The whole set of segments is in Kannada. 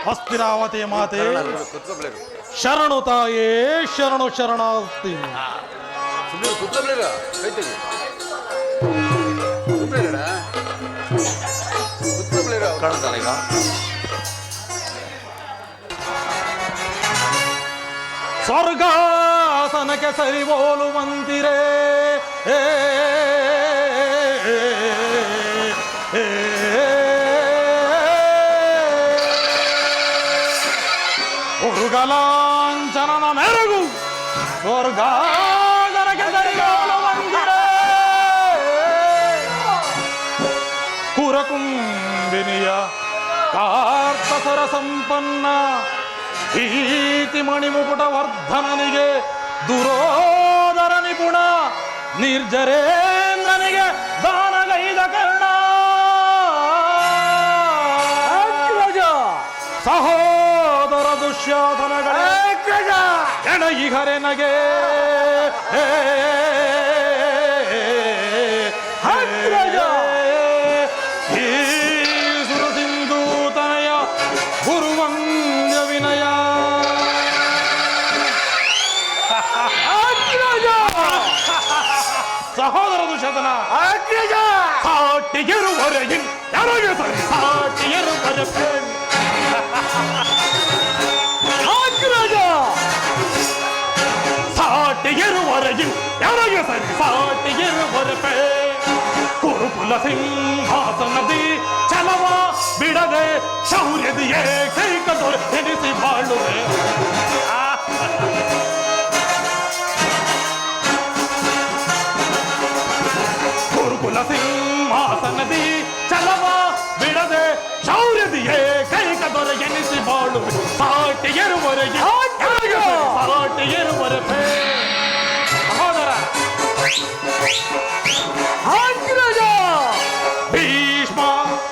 ಹಸ್ತಿನಾವತಿ ಮಾತೆ ಶರಣು ತಾಯೇ ಶರಣು ಶರಣಾರ್ಥಿ. ಸ್ವರ್ಗಾಸನಕ್ಕೆ ಸರಿಬೋಲುವಂತಿರೇ ಉರುಗಲಾಂಚನನ ಮೆರಗು ಸ್ವರ್ಗಾಸನಕ್ಕೆ ಸರಿಬೋಲುವಂತಿರೇ ಕುರಕುಂಬಿನಿಯ ಕಾರ್ತಸರ ಸಂಪನ್ನ ಭೀತಿ ಮಣಿಮುಕುಟ ವರ್ಧನನಿಗೆ ದುರೋದರ ನಿಪುಣ ನಿರ್ಜರೇಂದ್ರನಿಗೆ ದಾನಗೈದ ಕರ್ಣ ಸಹೋದರ ದುಶ್ಯಾಧನಗಳ ಎಣಗಿಹರೆನಗೆ ಈ ಸುರಸಿಂಧು ತನಯ ಗುರುವಂದ್ಯ ವಿನಯ ಸಹೋದರ ದುಶತನ ಸಾಟಿಗೆರುವರೆಗಿನ ಯಾರಿಗೆ ಸರಿ ಸಾಟಿಗೆರುವರೆ ಸಾಟಿಗೆರುವರೆಗಿನ ಯಾರಿಗೆ ಸರಿ ಸಾಟಿಗೆರುವರೆ ಕುರುಕುಲ ಸಿಂಹಾಸನದಿ ಛಲವ ಬಿಡದೆ ಶೌರ್ಯದಿ ಏಕೈಕ ದೊರೆ ಎನಿಸಿ ಬಾಳುವೆ ಕುರುಕುಲ ಸಿಂಹಾಸನದಿ ಛಲವ ಬಿಡದೆ ಶೌರ್ಯದಿ ಏಕೈಕ ದೊರೆ ಎನಿಸಿ ಬಾಳುವೆ ಸಾಟಿಗೆರುವರೆಗೆ ಸಾಟಿಗೆರುವರೆ ಸಹೋದರ ಭೀಷ್ಮ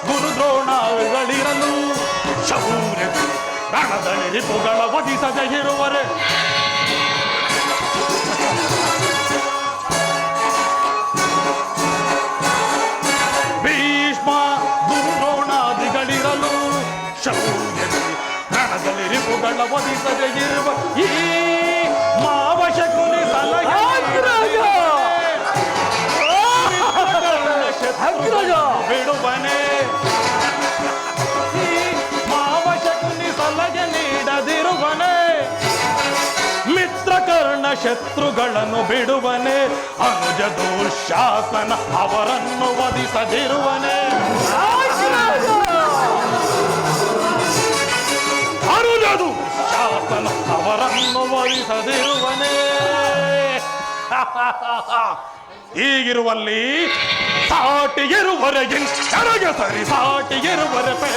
ಗುರುದ್ರೋಣಗಳಿರಲು ಶೌರ್ಯ ರಣದಲ್ಲಿ ರಿಪುಗಳ ವಧಿಸದೆ ಇರುವರೆ ಭೀಷ್ಮ ಗುರುದ್ರೋಣಾದಿಗಳಿರಲು ಶೌರ್ಯ ರಣದಲ್ಲಿ ರಿಪುಗಳ ವಧಿಸದೆ ಇರುವ ಈ ಮಾವಶಕುನಿ ಸಲಹೆ ಬಿಡುವನೆ ಮಾವಶಕುನಿ ಸಲಹೆ ನೀಡದಿರುವನೆ ಮಿತ್ರಕರ್ಣ ಶತ್ರುಗಳನ್ನು ಬಿಡುವನೆ ಅನುಜ ದುಶಾಸನ ಅವರನ್ನು ವಧಿಸದಿರುವನೆ ಅನುಜ ದುಶಾಸನ ಅವರನ್ನು ವಧಿಸದಿರುವನೆ ಹೀಗಿರುವಲ್ಲಿ ಸಾಟಿಗೆರುವರೆಗಿನ್ ಎರಗೆ ಸರಿ ಸಾಟಿಗೆರುವರೆಪೆ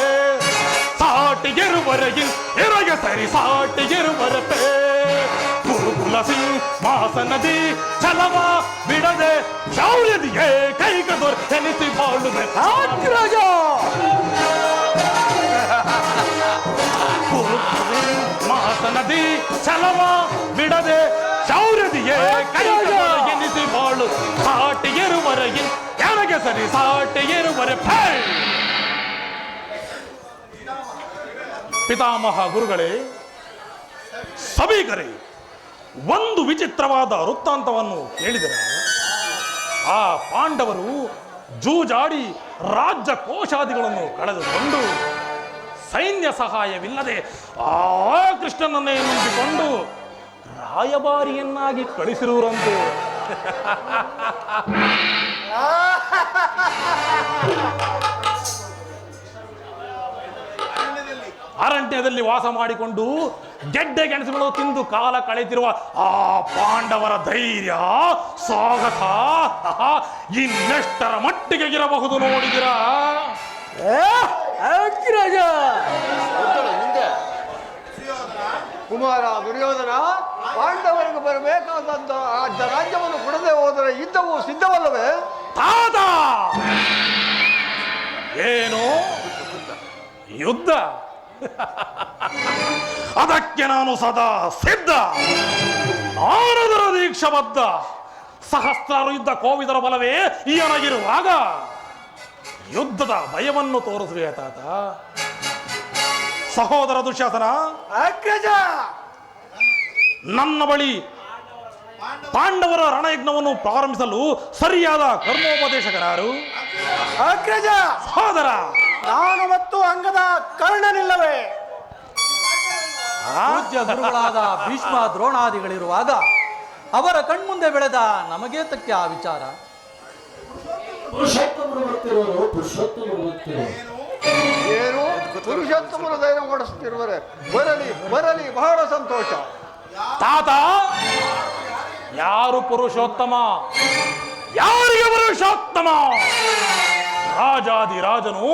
ಸಾಟಿಗೆರುವರೆಗಿನ್ ಎರಗೆ ಸರಿ ಸಾಟಿಗೆರುವರೆಪೆ ಕುರುಕುಲ ಸಿಂಹಾಸನದಿ ಛಲವ ಬಿಡದೆ ಶೌರ್ಯದಿ ಏಕೈಕ ದೊರೆ ಎನಿಸಿ ಬಾಳುವೆ ಕುರುಕುಲ ಸಿಂಹಾಸನದಿ ಛಲವ ಬಿಡದೆ ಶೌರ್ಯದಿ ಏಕೈಕ ದೊರೆ ಎನಿಸಿ ಬಾಳು ಸಾಟಿಗೆರುವರೆಗಿನ್ ಎರಗೆ ಸರಿ ಸಾಟಿಗೆರುವರೆಪೆ. ಪಿತಾಮಹ ಗುರುಗಳೇ, ಸಭಿಕರೇ, ಒಂದು ವಿಚಿತ್ರವಾದ ವೃತ್ತಾಂತವನ್ನು ಕೇಳಿದರೆ ಆ ಪಾಂಡವರು ಜೂಜಾಡಿ ರಾಜ್ಯ ಕೋಶಾದಿಗಳನ್ನು ಕಳೆದುಕೊಂಡು ಸೈನ್ಯ ಸಹಾಯವಿಲ್ಲದೆ ಆ ಕೃಷ್ಣನನ್ನೇ ನಂಬಿಕೊಂಡು ರಾಯಭಾರಿಯನ್ನಾಗಿ ಕಳಿಸಿರುವುರಂತೆ. ಅರಣ್ಯದಲ್ಲಿ ವಾಸ ಮಾಡಿಕೊಂಡು ಗೆಡ್ಡೆ ಗೆಣಸುಗಳು ತಿಂದು ಕಾಲ ಕಳೆತಿರುವ ಆ ಪಾಂಡವರ ಧೈರ್ಯ ಸಾಹಸ ಇನ್ನೆಷ್ಟರ ಮಟ್ಟಿಗೆ ಇರಬಹುದು ನೋಡಿದಿರಾ? ಕುಮಾರ ದುರ್ಯೋಧನ ಪಾಂಡವರಿಗೆ ಬರಬೇಕಾದಂತ ರಾಜ್ಯವನ್ನು ಕೊಡದೆ ಹೋದರೆ ಯುದ್ಧವು ಸಿದ್ಧವಲ್ಲವೇ? ತಾತ ಏನು ಯುದ್ಧ? ಅದಕ್ಕೆ ನಾನು ಸದಾ ಸಿದ್ಧ, ನಾನದರ ದೀಕ್ಷಾಬದ್ಧ. ಸಹಸ್ರಾರು ಯುದ್ಧ ಕೋವಿದರ ಬಲವೇ ಈಯನಾಗಿರುವಾಗ ಯುದ್ಧದ ಭಯವನ್ನು ತೋರಿಸುವೆ ತಾತ. ಸಹೋದರ ದುಶ್ಯಾಸನ, ಅಗ್ರಜ, ನನ್ನ ಬಳಿ ಪಾಂಡವರ ರಣಯಜ್ಞವನ್ನು ಪ್ರಾರಂಭಿಸಲು ಸರಿಯಾದ ಕರ್ಮೋಪದೇಶಕರಾರು? ಅಗ್ರಜ, ಸಹೋದರ, ನಾನು ಮತ್ತು ಅಂಗದ ಕರ್ಣನಿಲ್ಲವೇ? ಪೂಜ್ಯ ಗುರುಗಳಾದ ಭೀಷ್ಮ ದ್ರೋಣಾದಿಗಳಿರುವಾಗ ಅವರ ಕಣ್ಮುಂದೆ ಬೆಳೆದ ನಮಗೆ ತಕ್ಕ ಆ ವಿಚಾರ. ಏನು ಪುರುಷೋತ್ತಮನ ದೈನ ಕೊಡಿಸ್ತಿರುವರೆ? ಬರಲಿ ಬರಲಿ, ಬಹಳ ಸಂತೋಷ. ತಾತ, ಯಾರು ಪುರುಷೋತ್ತಮ? ಯಾರಿಗೆ ಪುರುಷೋತ್ತಮ? ರಾಜಾದಿರಾಜನು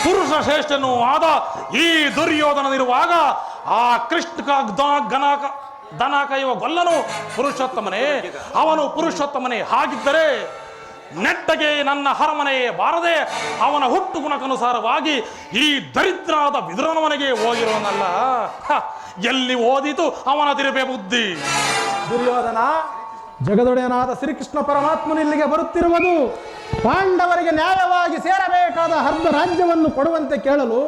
ಪುರುಷ ಶ್ರೇಷ್ಠನೂ ಆದ ಈ ದುರ್ಯೋಧನನಿರುವಾಗ ಆ ಕೃಷ್ಣ ದನ ಕೈಯುವ ಗೊಲ್ಲನು ಪುರುಷೋತ್ತಮನೇ? ಅವನು ಪುರುಷೋತ್ತಮನೇ. ಹಾಗಿದ್ದರೆ ನೆಟ್ಟಗೆ ನನ್ನ ಅರಮನೆಯೇ ಬಾರದೆ ಅವನ ಹುಟ್ಟು ಗುಣಕ್ಕನುಸಾರವಾಗಿ ಈ ದರಿದ್ರಾದ ವಿದುರನ ಮನೆಗೆ ಹೋಗಿರೋನಲ್ಲ. ಎಲ್ಲಿ ಓದಿತು ಅವನ ತಿರುಪೆ ಬುದ್ಧಿ? ದುರ್ಯೋಧನ, ಜಗದೊಡೆಯನಾದ ಶ್ರೀಕೃಷ್ಣ ಪರಮಾತ್ಮನು ಇಲ್ಲಿಗೆ ಬರುತ್ತಿರುವುದು ಪಾಂಡವರಿಗೆ ನ್ಯಾಯವಾಗಿ ಸೇರಬೇಕಾದ ಅರ್ಧ ರಾಜ್ಯವನ್ನು ಕೊಡುವಂತೆ ಕೇಳಲು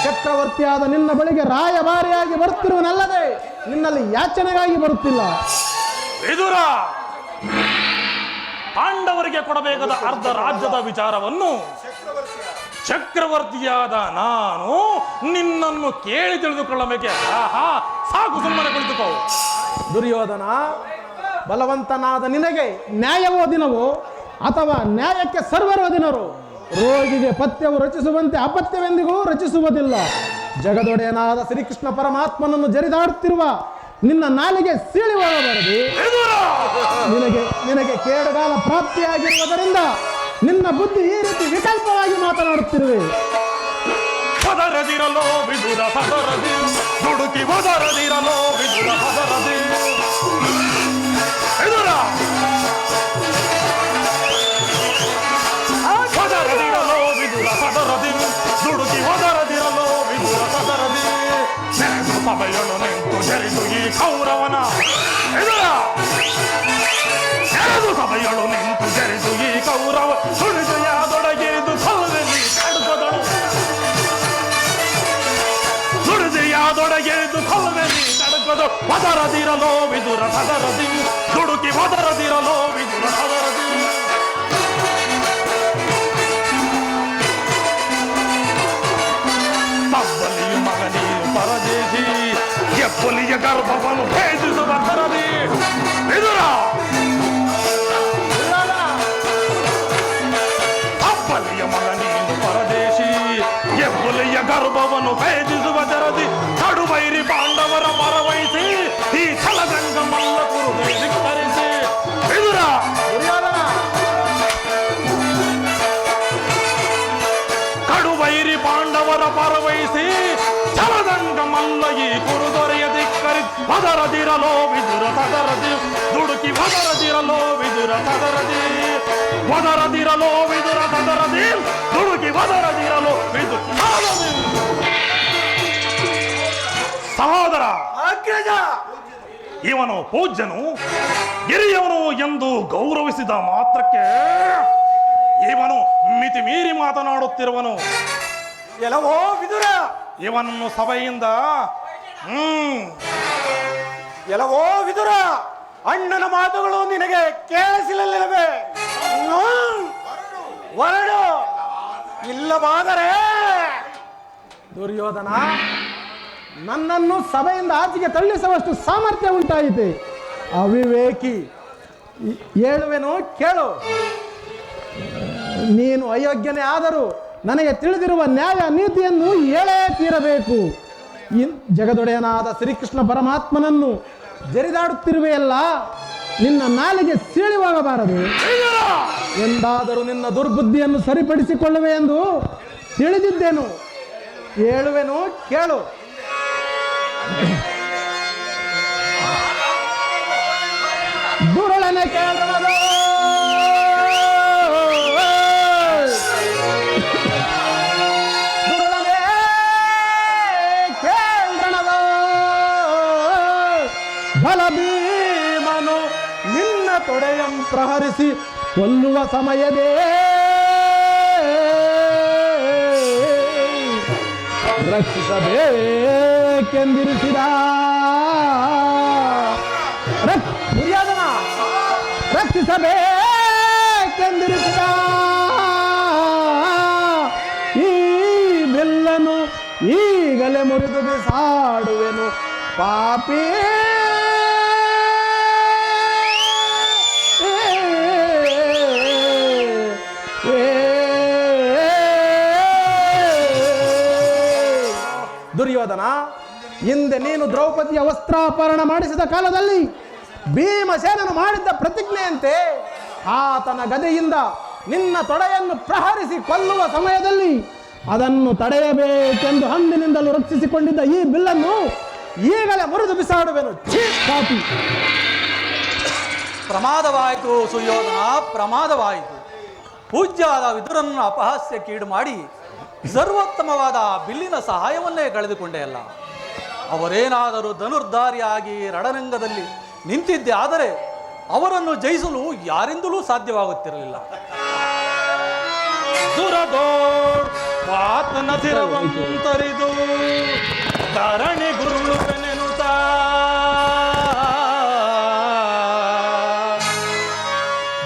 ಚಕ್ರವರ್ತಿಯಾದ ನಿನ್ನ ಬಳಿಗೆ ರಾಯಭಾರಿಯಾಗಿ ಬರುತ್ತಿರುವನಲ್ಲದೆ ನಿನ್ನಲ್ಲಿ ಯಾಚನೆಗಾಗಿ ಬರುತ್ತಿಲ್ಲ. ವಿದುರ, ಪಾಂಡವರಿಗೆ ಕೊಡಬೇಕಾದ ಅರ್ಧ ರಾಜ್ಯದ ವಿಚಾರವನ್ನು ಚಕ್ರವರ್ತಿಯಾದ ನಾನು ನಿನ್ನನ್ನು ಕೇಳಿ ತಿಳಿದುಕೊಳ್ಳಬೇಕೆ? ಆಹಾ, ಸಾಕು, ಸುಮ್ಮನೆ ಕುಳಿತುಕೋ. ದುರ್ಯೋಧನ, ಬಲವಂತನಾದ ನಿನಗೆ ನ್ಯಾಯವೋ ದಿನವೋ ಅಥವಾ ನ್ಯಾಯಕ್ಕೆ ಸರ್ವರೋ ದಿನರು? ರೋಗಿಗೆ ಪಥ್ಯವು ರಚಿಸುವಂತೆ ಅಪಥ್ಯವೆಂದಿಗೂ ರಚಿಸುವುದಿಲ್ಲ. ಜಗದೊಡೆಯನಾದ ಶ್ರೀಕೃಷ್ಣ ಪರಮಾತ್ಮನನ್ನು ಜರಿದಾಡುತ್ತಿರುವ ನಿನ್ನ ನಾಲಿಗೆ ಸೀಳಿ ಹೋಗಬಾರದು. ನಿನಗೆ ಕೇಡುಗಾಲ ಪ್ರಾಪ್ತಿಯಾಗಿರುವುದರಿಂದ ನಿನ್ನ ಬುದ್ಧಿ ಈ ರೀತಿ ವಿಕಲ್ಪವಾಗಿ ಮಾತನಾಡುತ್ತಿರುವೆ. ಹೊದರದಿರಲೋ ವಿದುರ ಸದರದಿ, ದುಡುಕಿ ಹೊದರದಿರಲೋ ವಿದುರ ಸದರದಿ. ವಿದುರ, ಹೊದರದಿರಲೋ ವಿದುರ ಸದರದಿ, ದುಡುಕಿ ಹೊದರದಿರಲೋ ವಿದುರ ಸದರದಿ. ನೆನೆದು ಸಭೆಯಳು ನಿಂತು ಜರಿದು ಈ ಕೌರವನ. ವಿದುರ, ನೆನೆದು ಸಭೆಯಳು ನಿಂತು ಜರಿದು ಈ ಕೌರವ ಸುಳಿದೆಯಾದೊಡಗಿರಿದು ಸಲ್ಲದಲ್ಲಿ ಕಡುಕದಳು. ಸುಳಿದೆಯಾದೊಡಗಿರಿದು ಸಲ್ಲದಲ್ಲಿ ಕಡುಕದು. ಹೊದರದಿರಲೋ ವಿದುರ ಸದರದಿ, ದುಡುಕಿ ಹೊದರದಿರಲೋ ವಿದುರ ಸದರದಿ. ತಬ್ಬಲಿಯು ಮಗನಿಯು ಪರದೇಶಿ, ಎಪ್ಪಲಿಯ ಗರ್ಭವನ್ನು ಭೇದಿಸುವ ತರದಿ. ವಿದುರ, ಅಪ್ಪಲಿಯ ಮಗನೀನು ಪರದೇಶಿ, ಎಬ್ಬುಲಿಯ ಗರ್ಭವನ್ನು ಭೇದಿಸುವ ಜರದಿ. ಕಡುಬೈರಿ ಪಾಂಡವರ ಪರವಹಿಸಿ ಈ ಛಲದಂಗ ಮಲ್ಲ ಕುರುಗೆ ಧಿಕ್ಕರಿಸಿ. ವಿದುರ, ಕಡುಬೈರಿ ಪಾಂಡವರ ಪರವಹಿಸಿ ಛಲದಂಗ ಮಲ್ಲ ಈ ಕುರುದೊರೆಯ ಧಿಕ್ಕರಿ. ಹೊದರದಿರಲೋ ವಿದುರ ಸದರದಿ, ದುಡುಕಿ ಹೊದರದಿರಲೋ ವಿದುರ ಸದರದಿ. ಹೊದರದಿರಲೋ ವಿದುರ ಸದರದಿ, ದುಡುಕಿ ಹೊದರದಿರಲೋ ವಿದುರ ಸದರದಿ. ಸಹೋದರ, ಅಗ್ರಜ, ಇವನು ಪೂಜ್ಯನು ಹಿರಿಯವನು ಎಂದು ಗೌರವಿಸಿದ ಮಾತ್ರಕ್ಕೆ ಇವನು ಮಿತಿ ಮೀರಿ ಮಾತನಾಡುತ್ತಿರುವನು. ಎಲ್ಲವೋ ವಿದುರ, ಇವನನ್ನು ಸಭೆಯಿಂದ ಎಲ್ಲವೋ ವಿದುರ, ಅಣ್ಣನ ಮಾತುಗಳು ನಿನಗೆ ಕೇಳಿಸಲಿಲ್ಲವೇ? ಹೊರಡು, ಇಲ್ಲವಾದರೆ. ದುರ್ಯೋಧನ, ನನ್ನನ್ನು ಸಭೆಯಿಂದ ಆಚೆಗೆ ತಳ್ಳಿಸುವಷ್ಟು ಸಾಮರ್ಥ್ಯ ಉಂಟಾಯಿತೆ. ಅವಿವೇಕಿ, ಹೇಳುವೆನು ಕೇಳು. ನೀನು ಅಯೋಗ್ಯನೇ ಆದರೂ ನನಗೆ ತಿಳಿದಿರುವ ನ್ಯಾಯ ನೀತಿಯನ್ನು ಹೇಳೇ ತೀರಬೇಕು. ಜಗದೊಡೆಯನಾದ ಶ್ರೀಕೃಷ್ಣ ಪರಮಾತ್ಮನನ್ನು ಜರಿದಾಡುತ್ತಿರುವೆಯಲ್ಲ, ನಿನ್ನ ನಾಲಿಗೆ ಸೀಳಿ ಹೋಗಬಾರದು. ಎಂದಾದರೂ ನಿನ್ನ ದುರ್ಬುದ್ಧಿಯನ್ನು ಸರಿಪಡಿಸಿಕೊಳ್ಳುವೆ ಎಂದು ತಿಳಿದಿದ್ದೇನು. ಹೇಳುವೆನು ಕೇಳು. ದುರುಳನೆ ಕೇಳದು, ದುರುಳನೆ ಕೇಳದು. ಬಲಭೀಮನು ನಿನ್ನ ತೊಡೆಯಂ ಪ್ರಹರಿಸಿ ಕೊಲ್ಲುವ ಸಮಯದೇ ರಕ್ಷಿಸಬೇಕೆಂದಿರಿಸಿದ ದುರ್ಯೋಧನ ರಕ್ಷಿಸಬೇಕೆಂದಿರಿಸಿದ ಈ ಬಿಲ್ಲನ್ನು ಈಗಲೇ ಮುರಿದು ಬಿಸಾಡುವೆನು ಪಾಪಿ. ದುರ್ಯೋಧನ, ಹಿಂದೆ ನೀನು ದ್ರೌಪದಿಯ ವಸ್ತ್ರಾಪರಣ ಮಾಡಿಸಿದ ಕಾಲದಲ್ಲಿ ಭೀಮಸೇನನು ಮಾಡಿದ್ದ ಪ್ರತಿಜ್ಞೆಯಂತೆ ಆತನ ಗದೆಯಿಂದ ನಿನ್ನ ತೊಡೆಯನ್ನು ಪ್ರಹರಿಸಿ ಕೊಲ್ಲುವ ಸಮಯದಲ್ಲಿ ಅದನ್ನು ತಡೆಯಬೇಕೆಂದು ಅಂದಿನಿಂದಲೂ ರಕ್ಷಿಸಿಕೊಂಡಿದ್ದ ಈ ಬಿಲ್ಲನ್ನು ಈಗಲೇ ಮುರಿದು ಬಿಸಾಡುವೆನು. ಪಾಪಿ. ಪ್ರಮಾದವಾಯಿತು ಸುಯೋಧನ, ಪ್ರಮಾದವಾಯಿತು. ಪೂಜ್ಯಾದ ವಿದುರನ್ನು ಅಪಹಾಸ್ಯಕ್ಕೀಡು ಮಾಡಿ ಸರ್ವೋತ್ತಮವಾದ ಬಿಲ್ಲಿನ ಸಹಾಯವನ್ನೇ ಕಳೆದುಕೊಂಡೆ ಅಲ್ಲ. ಅವರೇನಾದರೂ ಧನುರ್ಧಾರಿಯಾಗಿ ರಣರಂಗದಲ್ಲಿ ನಿಂತಿದ್ದೆ ಆದರೆ ಅವರನ್ನು ಜಯಿಸಲು ಯಾರಿಂದಲೂ ಸಾಧ್ಯವಾಗುತ್ತಿರಲಿಲ್ಲ. ಪಾತನ ಸಿರವಂತರಿದು ಧರಣಿ ಗುರುಳುವೆನೆನುತ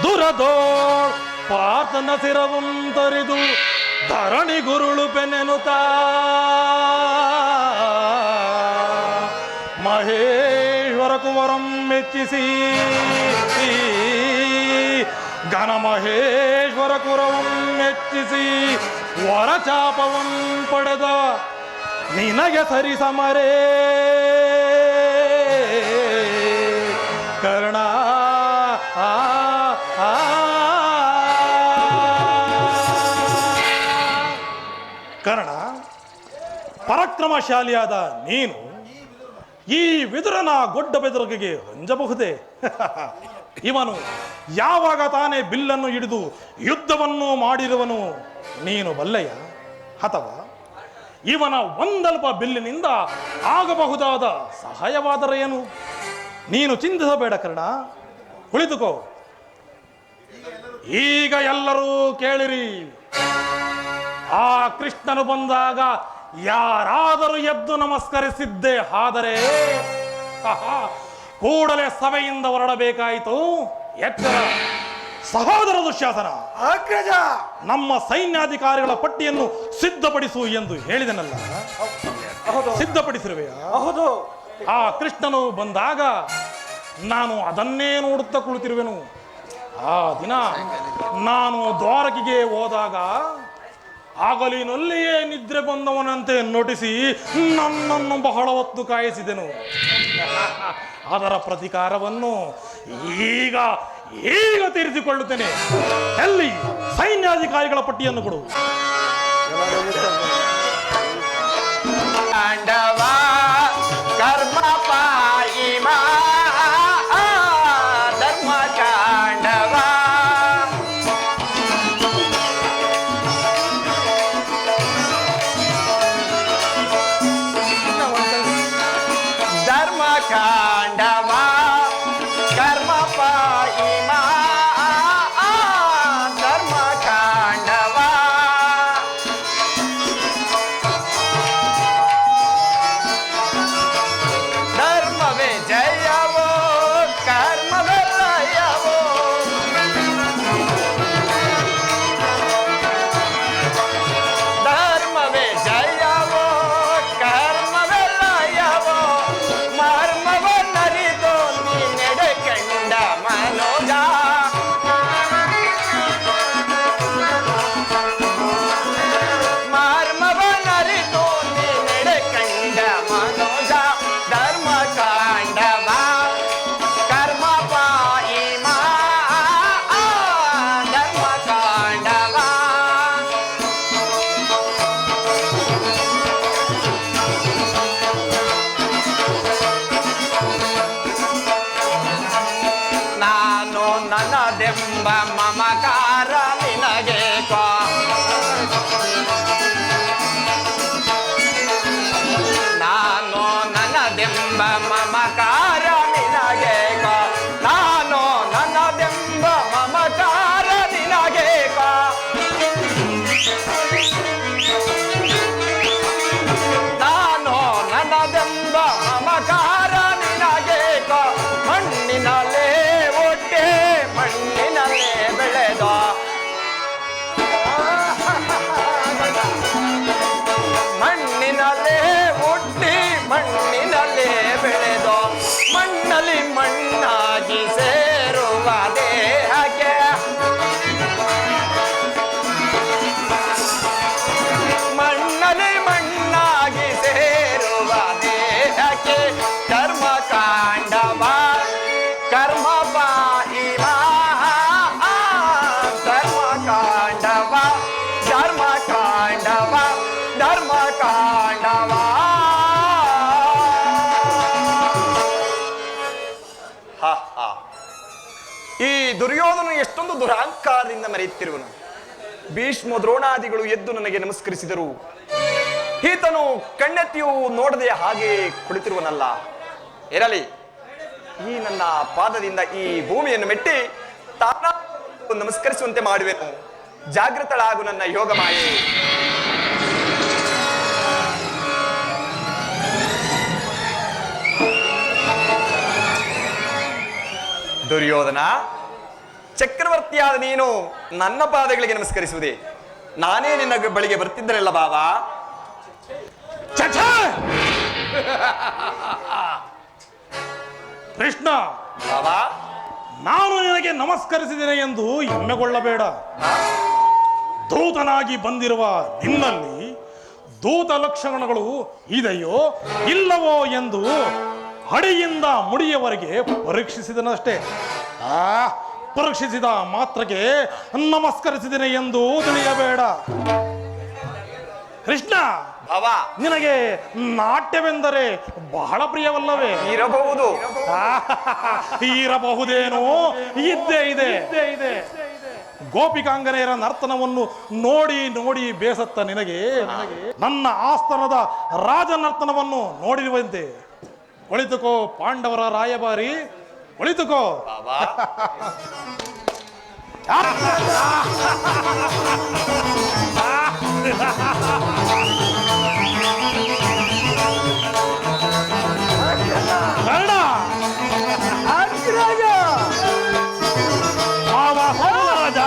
ದುರದೋಳ್ ಪಾತನ ಸಿರವಂತರಿದು ಧರಣಿ ಗುರುಳು ಬೆನೆನುತ ಮಹೇಶ್ವರ ಕುವರಂ ಮೆಚ್ಚಿಸಿ ಘನ ಮಹೇಶ್ವರ ಕುರವಂ ಮೆಚ್ಚಿಸಿ ವರಚಾಪವಂ ಪಡೆದ ನಿನಗೆ ಸರಿ ಸಮರೇ ಕರ್ಣ. ಕರ್ಣ, ಪರಾಕ್ರಮಶಾಲಿಯಾದ ನೀನು ಈ ವಿದುರನ ಗೊಡ್ಡ ಬೆದರಿಕೆಗೆ ಹೊಂಜಬಹುದೇ? ಇವನು ಯಾವಾಗ ತಾನೇ ಬಿಲ್ಲನ್ನು ಹಿಡಿದು ಯುದ್ಧವನ್ನು ಮಾಡಿರುವನು ನೀನು ಬಲ್ಲೆಯ? ಅಥವಾ ಇವನ ಒಂದಲ್ಪ ಬಿಲ್ಲಿನಿಂದ ಆಗಬಹುದಾದ ಸಹಾಯವಾದರೆ ಏನು? ನೀನು ಚಿಂತಿಸಬೇಡ ಕರ್ಣ, ಕುಳಿತುಕೋ. ಈಗ ಎಲ್ಲರೂ ಕೇಳಿರಿ. ಆ ಕೃಷ್ಣನು ಬಂದಾಗ ಯಾರಾದರೂ ಎದ್ದು ನಮಸ್ಕರಿಸಿದ್ದೇ ಆದರೆ ಕೂಡಲೇ ಸಭೆಯಿಂದ ಹೊರಡಬೇಕಾಯಿತು. ಎಚ್ಚರ ಸಹೋದರ ದುಶ್ಯಾಸನ, ಅಗ್ರಜ, ನಮ್ಮ ಸೈನ್ಯಾಧಿಕಾರಿಗಳ ಪಟ್ಟಿಯನ್ನು ಸಿದ್ಧಪಡಿಸು ಎಂದು ಹೇಳಿದನಲ್ಲ, ಸಿದ್ಧಪಡಿಸಿರುವೆಯಾ? ಹೌದು. ಆ ಕೃಷ್ಣನು ಬಂದಾಗ ನಾನು ಅದನ್ನೇ ನೋಡುತ್ತಾ ಕುಳಿತಿರುವೆನು. ಆ ದಿನ ನಾನು ದ್ವಾರಕಿಗೆ ಹೋದಾಗ ಆಗಲಿನಲ್ಲಿಯೇ ನಿದ್ರೆ ಬಂದವನಂತೆ ನಟಿಸಿ ನನ್ನನ್ನು ಬಹಳ ಹೊತ್ತು ಕಾಯಿಸಿದೆನು. ಅದರ ಪ್ರತಿಕಾರವನ್ನು ಈಗ ಈಗ ತೀರಿಸಿಕೊಳ್ಳುತ್ತೇನೆ. ಎಲ್ಲಿ ಸೈನ್ಯಾಧಿಕಾರಿಗಳ ಪಟ್ಟಿಯನ್ನು ಕೊಡು. ಕರ್ಮ ಪಾಯಿಮಾ ಧರ್ಮ ಕಾಂಡವ ಧರ್ಮ ಕಾಂಡವ ಕರ್ಮ ಪಾಯಿಮಾ ಧರ್ಮ ಕಾಂಡವ ಧರ್ಮವೇ ಜಯವೋ ಕರ್ಮವೇ ಲಯವೋ ಧರ್ಮವೇ ಜಯವೋ ಕರ್ಮವೇ ಲಯವೋ ಮರ್ಮವನ್ನರಿದು ನೀನೆಡೆ ಕಂಡ ಮನೋಜ ಮರ್ಮವನ್ನರಿದು ನೀನೆಡೆ ಕಂಡ ಮನೋಜ ಧರ್ಮ ಕಾಂಡವ ಕರ್ಮ ಪಾಯಿಮಾ ಧರ್ಮ ಕಾಂಡವ ನಾನು ನನ್ನದೆಂಬ ಮಮಕಾರ ನಿನಗೆ ನಾನು ನನ್ನದೆಂಬ ಮಮಕಾರ ನಿನಗೆ ನಾನು ನನ್ನದೆಂಬ ಮಮಕಾರ ನಿನಗೆ ಮಣ್ಣಿನಲ್ಲೇ ಹುಟ್ಟಿ ಮಣ್ಣಿನಲ್ಲೇ ಬೆಳೆದು ಮಣ್ಣಲ್ಲಿ ಮಣ್ಣಾಗಿ ಸೇರುವ ದೇಹಕ್ಕೆ ಮಣ್ಣಲ್ಲಿ ಮಣ್ಣಾಗಿ ಸೇರುವ ದೇಹಕ್ಕೆ ಕರ್ಮ ಕಾಂಡವ ಕರ್ಮ ಪಾಹಿಮ ಧರ್ಮ ಕಾಂಡವ ಧರ್ಮ ಕಾಂಡವ ಧರ್ಮ ಕಾಂಡವ. ಈ ದುರ್ಯೋಧನ ಎಷ್ಟೊಂದು ದುರಹಂಕಾರದಿಂದ ಮೆರೆಯುತ್ತಿರುವನು. ಭೀಷ್ಮ ದ್ರೋಣಾದಿಗಳು ಎದ್ದು ನನಗೆ ನಮಸ್ಕರಿಸಿದರು. ಈತನು ಕಣ್ಣೆತ್ತಿಯೂ ನೋಡದೆ ಹಾಗೆ ಕುಳಿತಿರುವನಲ್ಲ. ಇರಲಿ, ಈ ನನ್ನ ಪಾದದಿಂದ ಈ ಭೂಮಿಯನ್ನು ಮೆಟ್ಟಿ ತಾನ ನಮಸ್ಕರಿಸುವಂತೆ ಮಾಡುವೆನು. ಜಾಗೃತಳಾಗು ನನ್ನ ಯೋಗ ಮಾಯೆ. ದುರ್ಯೋಧನ, ಚಕ್ರವರ್ತಿಯಾದ ನೀನು ನನ್ನ ಪಾದಗಳಿಗೆ ನಮಸ್ಕರಿಸುವುದೇ? ನಾನೇ ನಿನ್ನ ಬಳಿಗೆ ಬರ್ತಿದ್ದರಲ್ಲ ಬಾಬಾ. ಕೃಷ್ಣ, ಬಾಬಾ, ನಾನು ನಿನಗೆ ನಮಸ್ಕರಿಸಿದ್ದೇನೆ ಎಂದು ಹೆಮ್ಮೆಗೊಳ್ಳಬೇಡ. ದೂತನಾಗಿ ಬಂದಿರುವ ನಿನ್ನಲ್ಲಿ ದೂತ ಲಕ್ಷಣಗಳು ಇದೆಯೋ ಇಲ್ಲವೋ ಎಂದು ಅಡಿಯಿಂದ ಮುಡಿಯವರೆಗೆ ಪರೀಕ್ಷಿಸಿದನಷ್ಟೇ. ಪರೀಕ್ಷಿಸಿದ ಮಾತ್ರಕ್ಕೆ ನಮಸ್ಕರಿಸಿದ್ದೇನೆ ಎಂದು ತಿಳಿಯಬೇಡ. ಕೃಷ್ಣ, ಬಾಬಾ, ನಿನಗೆ ನಾಟ್ಯವೆಂದರೆ ಬಹಳ ಪ್ರಿಯವಲ್ಲವೇ? ಇರಬಹುದು. ಇರಬಹುದೇನೋ, ಇದ್ದೇ ಇದೆ. ಗೋಪಿಕಾಂಗನೆಯರ ನರ್ತನವನ್ನು ನೋಡಿ ನೋಡಿ ಬೇಸತ್ತ ನಿನಗೆ ನನ್ನ ಆಸ್ಥಾನದ ರಾಜ ನರ್ತನವನ್ನು ನೋಡಿರುವಂತೆ. ಒಳಿತುಕೋ ಪಾಂಡವರ ರಾಯಭಾರಿ, ಒಳಿತುಕೋ. ಬಾಬಾ, ಕರ್ಣ, ರಾಜ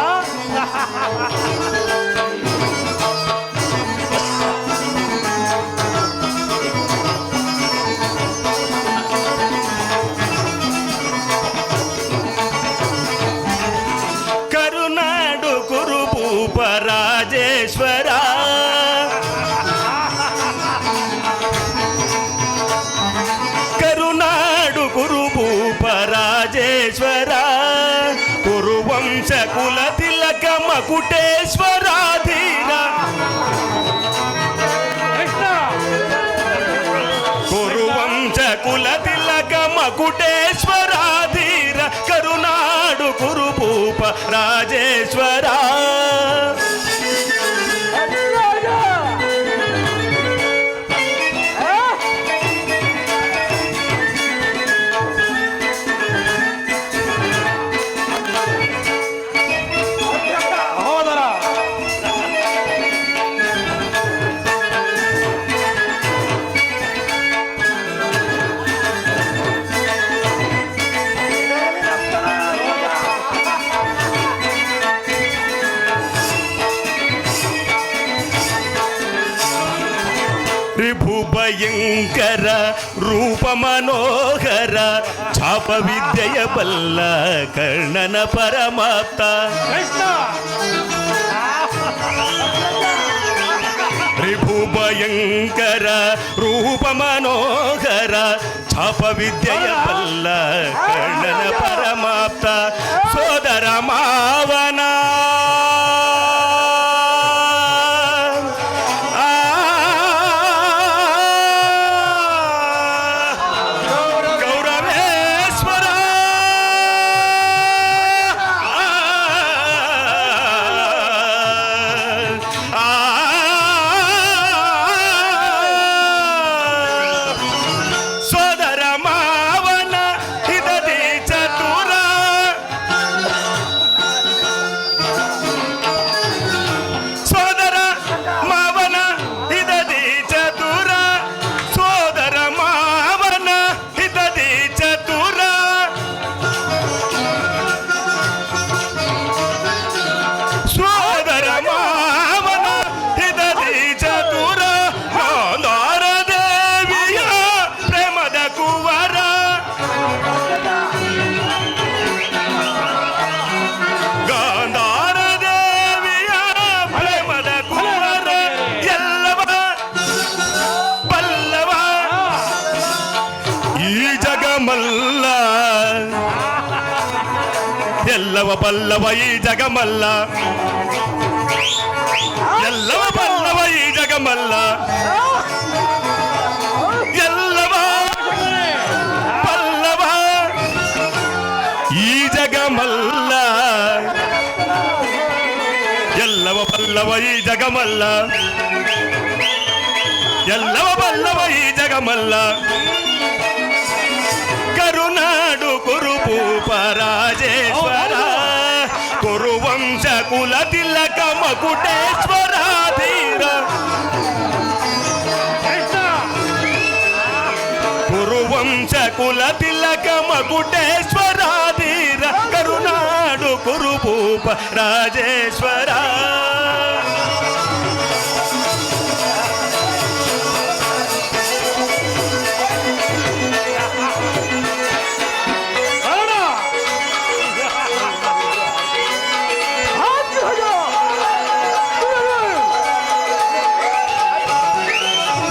ಕರುನಾಡು ಕುರುಭೂಪ ರಾಜೇಶ್ವರ, ಕರುನಾಡು ಕುರುಭೂಪ ರಾಜೇಶ್ವರ, ಕುರುವಂಶ ಕುಲ ತಿಲಕ ಮಕುಟೇಶ್ವರ ಧೀರ, ಕುರುವಂಶ ಕುಲ ತಿಲಕ ಮಕುಟೇಶ್ವರ ಧೀರ, ಕರುನಾಡು ಕುರುಭೂಪ ರಾಜೇಶ್ವರ. ಭಯಂಕರ ರೂಪ ಮನೋಹರ, ಛಾಪ ವಿದ್ಯೆಯ ಬಲ್ಲ ಕರ್ಣನ ಪರಮಾಪ್ತ. ರಿಭು ಭಯಂಕರ ರೂಪ ಮನೋಹರ, ಛಾಪ ವಿದ್ಯೆಯ ಬಲ್ಲ ಕರ್ಣನ ಪರಮಾಪ್ತ. ಸೋದರ ಮಾವನ ಎಲ್ಲವ ಬಲ್ಲವ ಈ ಜಗಮಲ್ಲ ಎಲ್ಲವ ಬಲ್ಲವ ಈ ಜಗಮಲ್ಲ ಎಲ್ಲವ ಬಲ್ಲವ ಈ ಜಗಮಲ್ಲ ಎಲ್ಲವ ಬಲ್ಲವ ಈ ಜಗಮಲ್ಲ ಎಲ್ಲವ ಬಲ್ಲವ ಈ ಜಗಮಲ್ಲ ಕರುನಾಡು ಕುರುಭೂಪ ರಾಜೇಶ್ವರ ಕುರುವಂಶ ಕುಲ ತಿಲಕ ಮಕುಟೇಶ್ವರ ಧೀರ ಕುರುವಂಶ ಕುಲ ತಿಲಕ ಮಕುಟೇಶ್ವರ ಧೀರ ಕರುನಾಡು ಕುರುಭೂಪ ರಾಜೇಶ್ವರ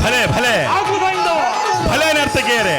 ಭಲೆ ಭಲೆ ಭಲೆ ನರ್ತಕಿಯರೇ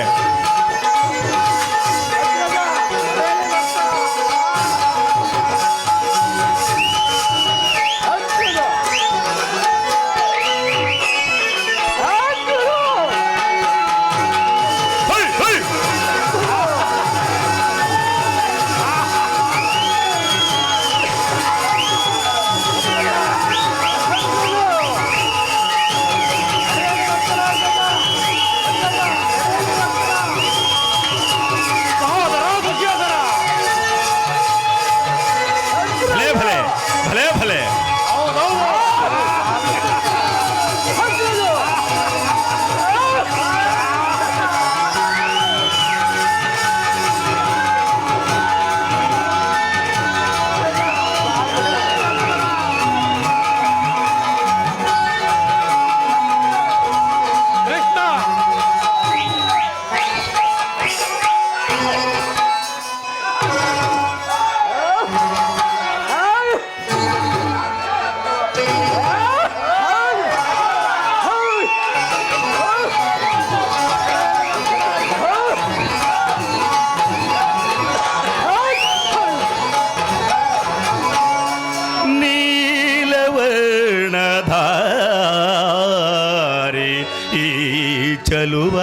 ಚಲುವ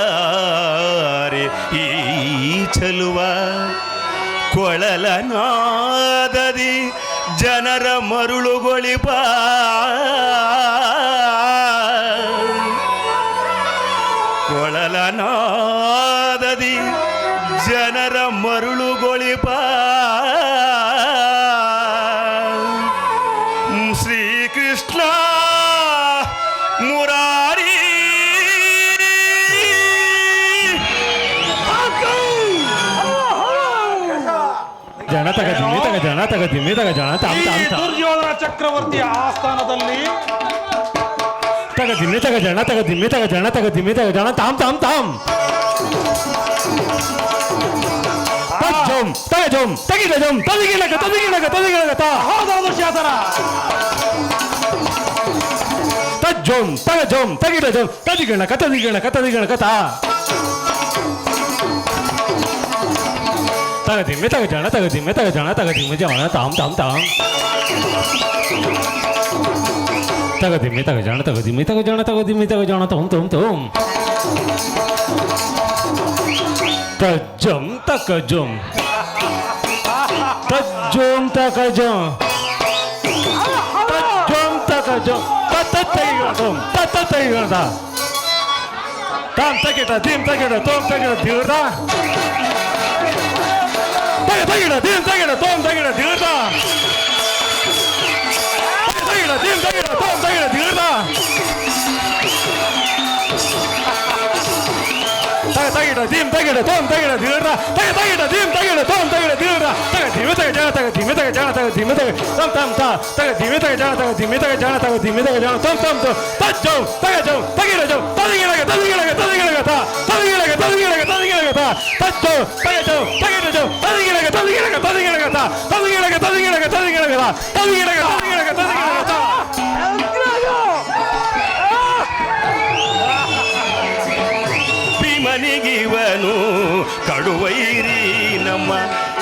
ನೀಲವರ್ಣಧಾರೆ ಈ ಚಲುವ ಕೊಳಲ ನಾದದಿ ಜನರ ಮರುಳುಗೊಳಿಪ ಕೊಳಲ ನಾದದಿ ಜನರ ಮರುಳುಗೊಳಿಪ ಶ್ರೀಕೃಷ್ಣ ಮುರಾರಿ ಜನ ತಗ ದಿಮ್ಮಿ ತಗ ಜನ ತಗ ದಿಮ್ಮಿ ತಗ ಜನ ತಾಮ್ ಈ ತಾಮ್ ತಾಮ್ ದುರ್ಯೋಧನ ಚಕ್ರವರ್ತಿಯ ಆಸ್ಥಾನದಲ್ಲಿ ತಗ ದಿಮ್ಮಿ ತಗ ಜನ ತಗ ದಿಮ್ಮಿ ತಗ ಜನ ತಗ ದಿಮ್ಮಿ ತಗ ಜನ ತಾಮ್ ತಾಮ್ ತಾಮ್ ತಜ್ಜೋಂ ತಗಜೋಂ ತಗಿಲಜೋಂ ತದಿಗಿಲಗ ತದಿಗಿಲಗ ತದಿಗಿಲಗ ತಾ ಹೌದೌದು ಶಾಸನ ತಜ್ಜೋಂ ತಗಜೋಂ ತಗಿಲಜೋಂ ತದಿಗಿಲಗ ತದಿಗಿಲಗ ತದಿಗಿಲಗ ತಾ ತಗ ದಿಮ್ಮಿ ತಗ ಜನ ತಗ ದಿಮ್ಮಿ ತಗ ಜನ ತಗ ದಿಮ್ಮಿ ಜನ ತಾಮ್ ತಾಮ್ ತಾಮ್ ತಗ ದಿಮ್ಮಿ ತಗ ಜನ ತಗ ದಿಮ್ಮಿ ತಗ ಜನ ತಗ ದಿಮ್ಮಿ ತಗ ಜನ ತೋಮ್ ತೋಮ್ ತೋಮ್ ತಜ್ಜಂ ತಕಜಂ ತಜ್ಜೋಂ ತಕಜಂ ತಜ್ಜೋಂ ತಕಜಂ ತತ್ತೈಗಡಂ ತತ್ತೈಗಡ ತಾಮ್ ತಗಿಡ ದೀಮ್ ತಗಿಡ ತೋಮ್ ತಗಿಡ ದಿಗಡ ತಗಿಡ ದೀಮ್ ತಗಿಡ ತೋಮ್ ತಗಿಡ ದಿಗಡ ತಗಿಡ ದೀಮ್ ತಗಿಡ ತೋಮ್ ತಗಿಡ ದಿಗಡ ತಗಿಡ ದೀಮ್ ತಗಿಡ ತೋಮ್ ತಗಿಡ ದಿಗಡ ತಗಿಡ ದೀಮ್ ತಗಿಡ ತೋಮ್ ತಗಿಡ ದಿಗಡ ತಗ ಧಿಮೆ ತಗ ಜನ ತಗ ಧಿಮೆ ತಗ ಜನ ತಗ ಧಿಮೆ ತಗ ತಮ್ ತಮ್ ತಾ ತಗ ಧಿಮೆ ತಗ ಜನ ತಗ ಧಿಮೆ ತಗ ಜನ ತಗ ಧಿಮೆ ತಗ ಜನ ತಮ್ ತಮ್ ತೋ ತಜ್ಜೋ ತಗಜೋ ತಗಿಡಜೋ ತದಿಗಿಳಗ ತದಿಗಿಳಗ ತದಿಗಿಳಗ ತಾ ತದಿಗಿಳಗ ತದಿಗಿಳಗ ತದಿಗಿಳಗ ತಾ ತಜ್ಜೋ ತಗಜೋ ತಗಿಡಜೋ ತದಿಗಿಳಗ ತದಿಗಿಳಗ ತದಿಗಿಳಗ ತಾ ತದಿಗಿಳಗ ತದಿಗಿಳಗ ತದಿಗಿಳಗ ತಾ ತದಿಗಿಳಗ ತದಿಗಿಳಗ ತದಿಗಿಳಗ ತಾ ಭೀಮನಿಗೆ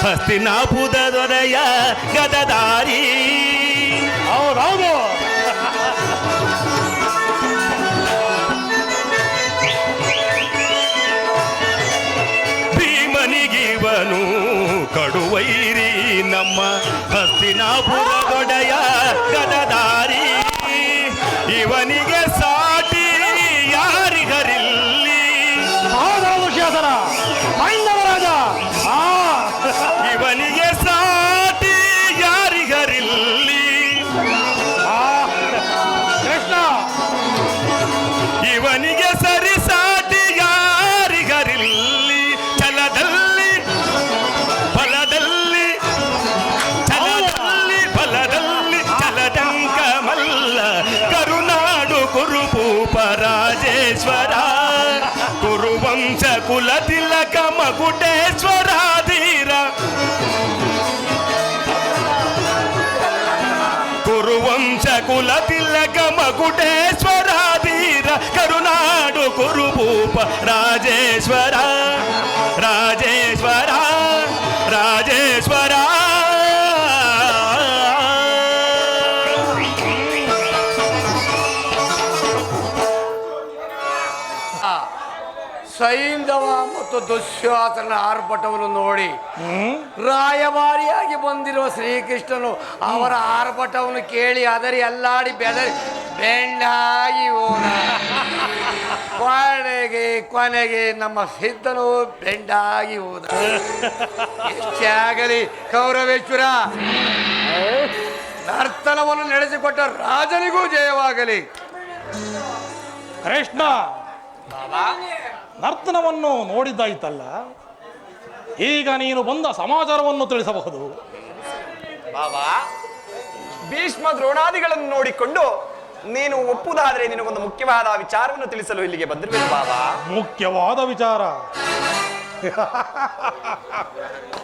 ಹಸ್ತಿನಾಪುದ ದೊರೆಯ ಗದದಾರಿ. ಹೌದೌದು. ಭೀಮನಿಗಿವನು ಕಡುವೈರಿ ನಮ್ಮ ಹಸ್ತಿನಾಪುರ ದೊಡೆಯ ಗದದಾರಿ. ಇವನಿಗೆ ಸಾಟಿ ಯಾರಿಗರಿಲ್ಲಿ. ಹೌದೌದು ಶಾಸನ ಪಾಂಡವರಾಜ. ಇವನಿಗೆ ಸಾಟಿ ಯಾರಿಗರಿಲ್ಲಿ. ಕೃಷ್ಣ ಇವನಿಗೆ ಸರಿ ಸಾಟಿ ಯಾರಿಗರಿಲ್ಲಿ. ಛಲದಲ್ಲಿ ಫಲದಲ್ಲಿ ಛಲದಲ್ಲಿ ಫಲದಲ್ಲಿ ಛಲದಂಕ ಮಲ್ಲ ಕರುನಾಡು ಕುರುಭೂಪ ರಾಜೇಶ್ವರ ಕುರುವಂಶ ಕುಲ ತಿಲಕ ಮಗುಟೇಶ್ವರಾಧೀರ. ಕುರುವಂಶ ಕುಲ ತಿಲಕ ಮಗುಟೇಶ್ವರಾಧೀರ ಕರುನಾಡು ಕುರುಭೂಪ ರಾಜೇಶ್ವರ ರಾಜೇಶ್ವರ ರಾಜೇಶ್ವರ. ಸೈಂಧವ ಮತ್ತು ದುಶ್ಯಾಸನ ಆರ್ಭಟವನ್ನು ನೋಡಿ ರಾಯಭಾರಿಯಾಗಿ ಬಂದಿರುವ ಶ್ರೀಕೃಷ್ಣನು ಅವರ ಆರ್ಭಟವನ್ನು ಕೇಳಿ ಅದರಿ ಅಲ್ಲಾಡಿ ಬೆದರಿ ಬೆಂಡಾಗಿ ಹೋದ. ಕೊನೆಗೆ ನಮ್ಮ ಸಿದ್ಧನು ಬೆಂಡಾಗಿ ಹೋದ. ಎಷ್ಟೇ ಆಗಲಿ ಕೌರವೇಶ್ವರ, ನರ್ತನವನ್ನು ನಡೆಸಿಕೊಟ್ಟ ರಾಜನಿಗೂ ಜಯವಾಗಲಿ. ಕೃಷ್ಣ ನರ್ತನವನ್ನು ನೋಡಿದ್ದಾಯ್ತಲ್ಲ, ಈಗ ನೀನು ಬಂದ ಸಮಾಚಾರವನ್ನು ತಿಳಿಸಬಹುದು. ಬಾಬಾ, ಭೀಷ್ಮ ದ್ರೋಣಾದಿಗಳನ್ನು ನೋಡಿಕೊಂಡು ನೀನು ಒಪ್ಪುದಾದರೆ ನಿನಗೊಂದು ಮುಖ್ಯವಾದ ವಿಚಾರವನ್ನು ತಿಳಿಸಲು ಇಲ್ಲಿಗೆ ಬಂದಿರುವೆ ಬಾಬಾ. ಮುಖ್ಯವಾದ ವಿಚಾರ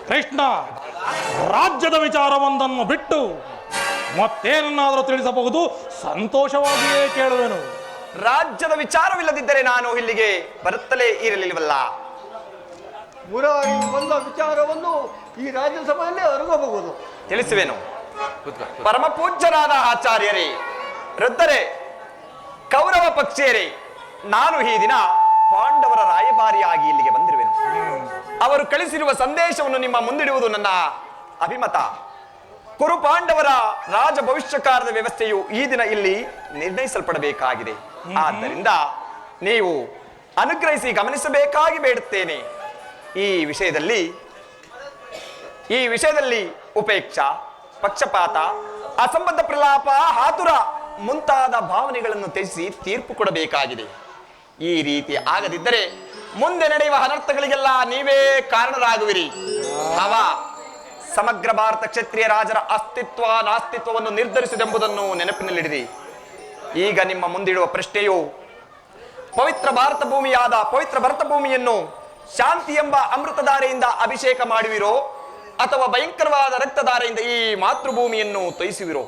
ಕೃಷ್ಣ, ರಾಜ್ಯದ ವಿಚಾರವೊಂದನ್ನು ಬಿಟ್ಟು ಮತ್ತೇನನ್ನಾದರೂ ತಿಳಿಸಬಹುದು, ಸಂತೋಷವಾಗಿಯೇ ಕೇಳುವೆನು. ರಾಜ್ಯದ ವಿಚಾರವಿಲ್ಲದಿದ್ದರೆ ನಾನು ಇಲ್ಲಿಗೆ ಬರುತ್ತಲೇ ಇರಲಿಲ್ಲವಲ್ಲ. ಮುರಾರಿ ಬಂದ ವಿಚಾರವನ್ನು ಈ ರಾಜ್ಯಸಭೆಯಲ್ಲಿ ಅರುಗಬಹುದು. ತಿಳಿಸುವೆನು. ಪರಮ ಪೂಜ್ಯರಾದ ಆಚಾರ್ಯರೇ, ವೃದ್ಧರೇ, ಕೌರವ ಪಕ್ಷಿಯರೇ, ನಾನು ಈ ದಿನ ಪಾಂಡವರ ರಾಯಭಾರಿಯಾಗಿ ಇಲ್ಲಿಗೆ ಬಂದಿರುವೆನು. ಅವರು ಕಳಿಸಿರುವ ಸಂದೇಶವನ್ನು ನಿಮ್ಮ ಮುಂದಿಡುವುದು ನನ್ನ ಅಭಿಮತ. ಕುರು ಪಾಂಡವರ ರಾಜ ಭವಿಷ್ಯಕಾಲದ ವ್ಯವಸ್ಥೆಯು ಈ ದಿನ ಇಲ್ಲಿ ನಿರ್ಣಯಿಸಲ್ಪಡಬೇಕಾಗಿದೆ. ಆದ್ದರಿಂದ ನೀವು ಅನುಗ್ರಹಿಸಿ ಗಮನಿಸಬೇಕಾಗಿ ಬೇಡುತ್ತೇನೆ. ಈ ವಿಷಯದಲ್ಲಿ ಉಪೇಕ್ಷ, ಪಕ್ಷಪಾತ, ಅಸಂಬದ್ಧ ಪ್ರಲಾಪ, ಆತುರ ಮುಂತಾದ ಭಾವನೆಗಳನ್ನು ತ್ಯಜಿಸಿ ತೀರ್ಪು ಕೊಡಬೇಕಾಗಿದೆ. ಈ ರೀತಿ ಆಗದಿದ್ದರೆ ಮುಂದೆ ನಡೆಯುವ ಅನರ್ಥಗಳಿಗೆಲ್ಲ ನೀವೇ ಕಾರಣರಾಗುವಿರಿ. ಸಮಗ್ರ ಭಾರತ ಕ್ಷತ್ರಿಯ ರಾಜರ ಅಸ್ತಿತ್ವ ನಾಸ್ತಿತ್ವವನ್ನು ನಿರ್ಧರಿಸಿದೆಂಬುದನ್ನು ನೆನಪಿನಲ್ಲಿಡಿರಿ. ಈಗ ನಿಮ್ಮ ಮುಂದಿಡುವ ಪ್ರಶ್ನೆಯು ಪವಿತ್ರ ಭಾರತ ಭೂಮಿಯನ್ನು ಶಾಂತಿ ಎಂಬ ಅಮೃತಧಾರೆಯಿಂದ ಅಭಿಷೇಕ ಮಾಡುವಿರೋ ಅಥವಾ ಭಯಂಕರವಾದ ರಕ್ತಧಾರೆಯಿಂದ ಈ ಮಾತೃಭೂಮಿಯನ್ನು ತೊಯಿಸುವಿರೋ?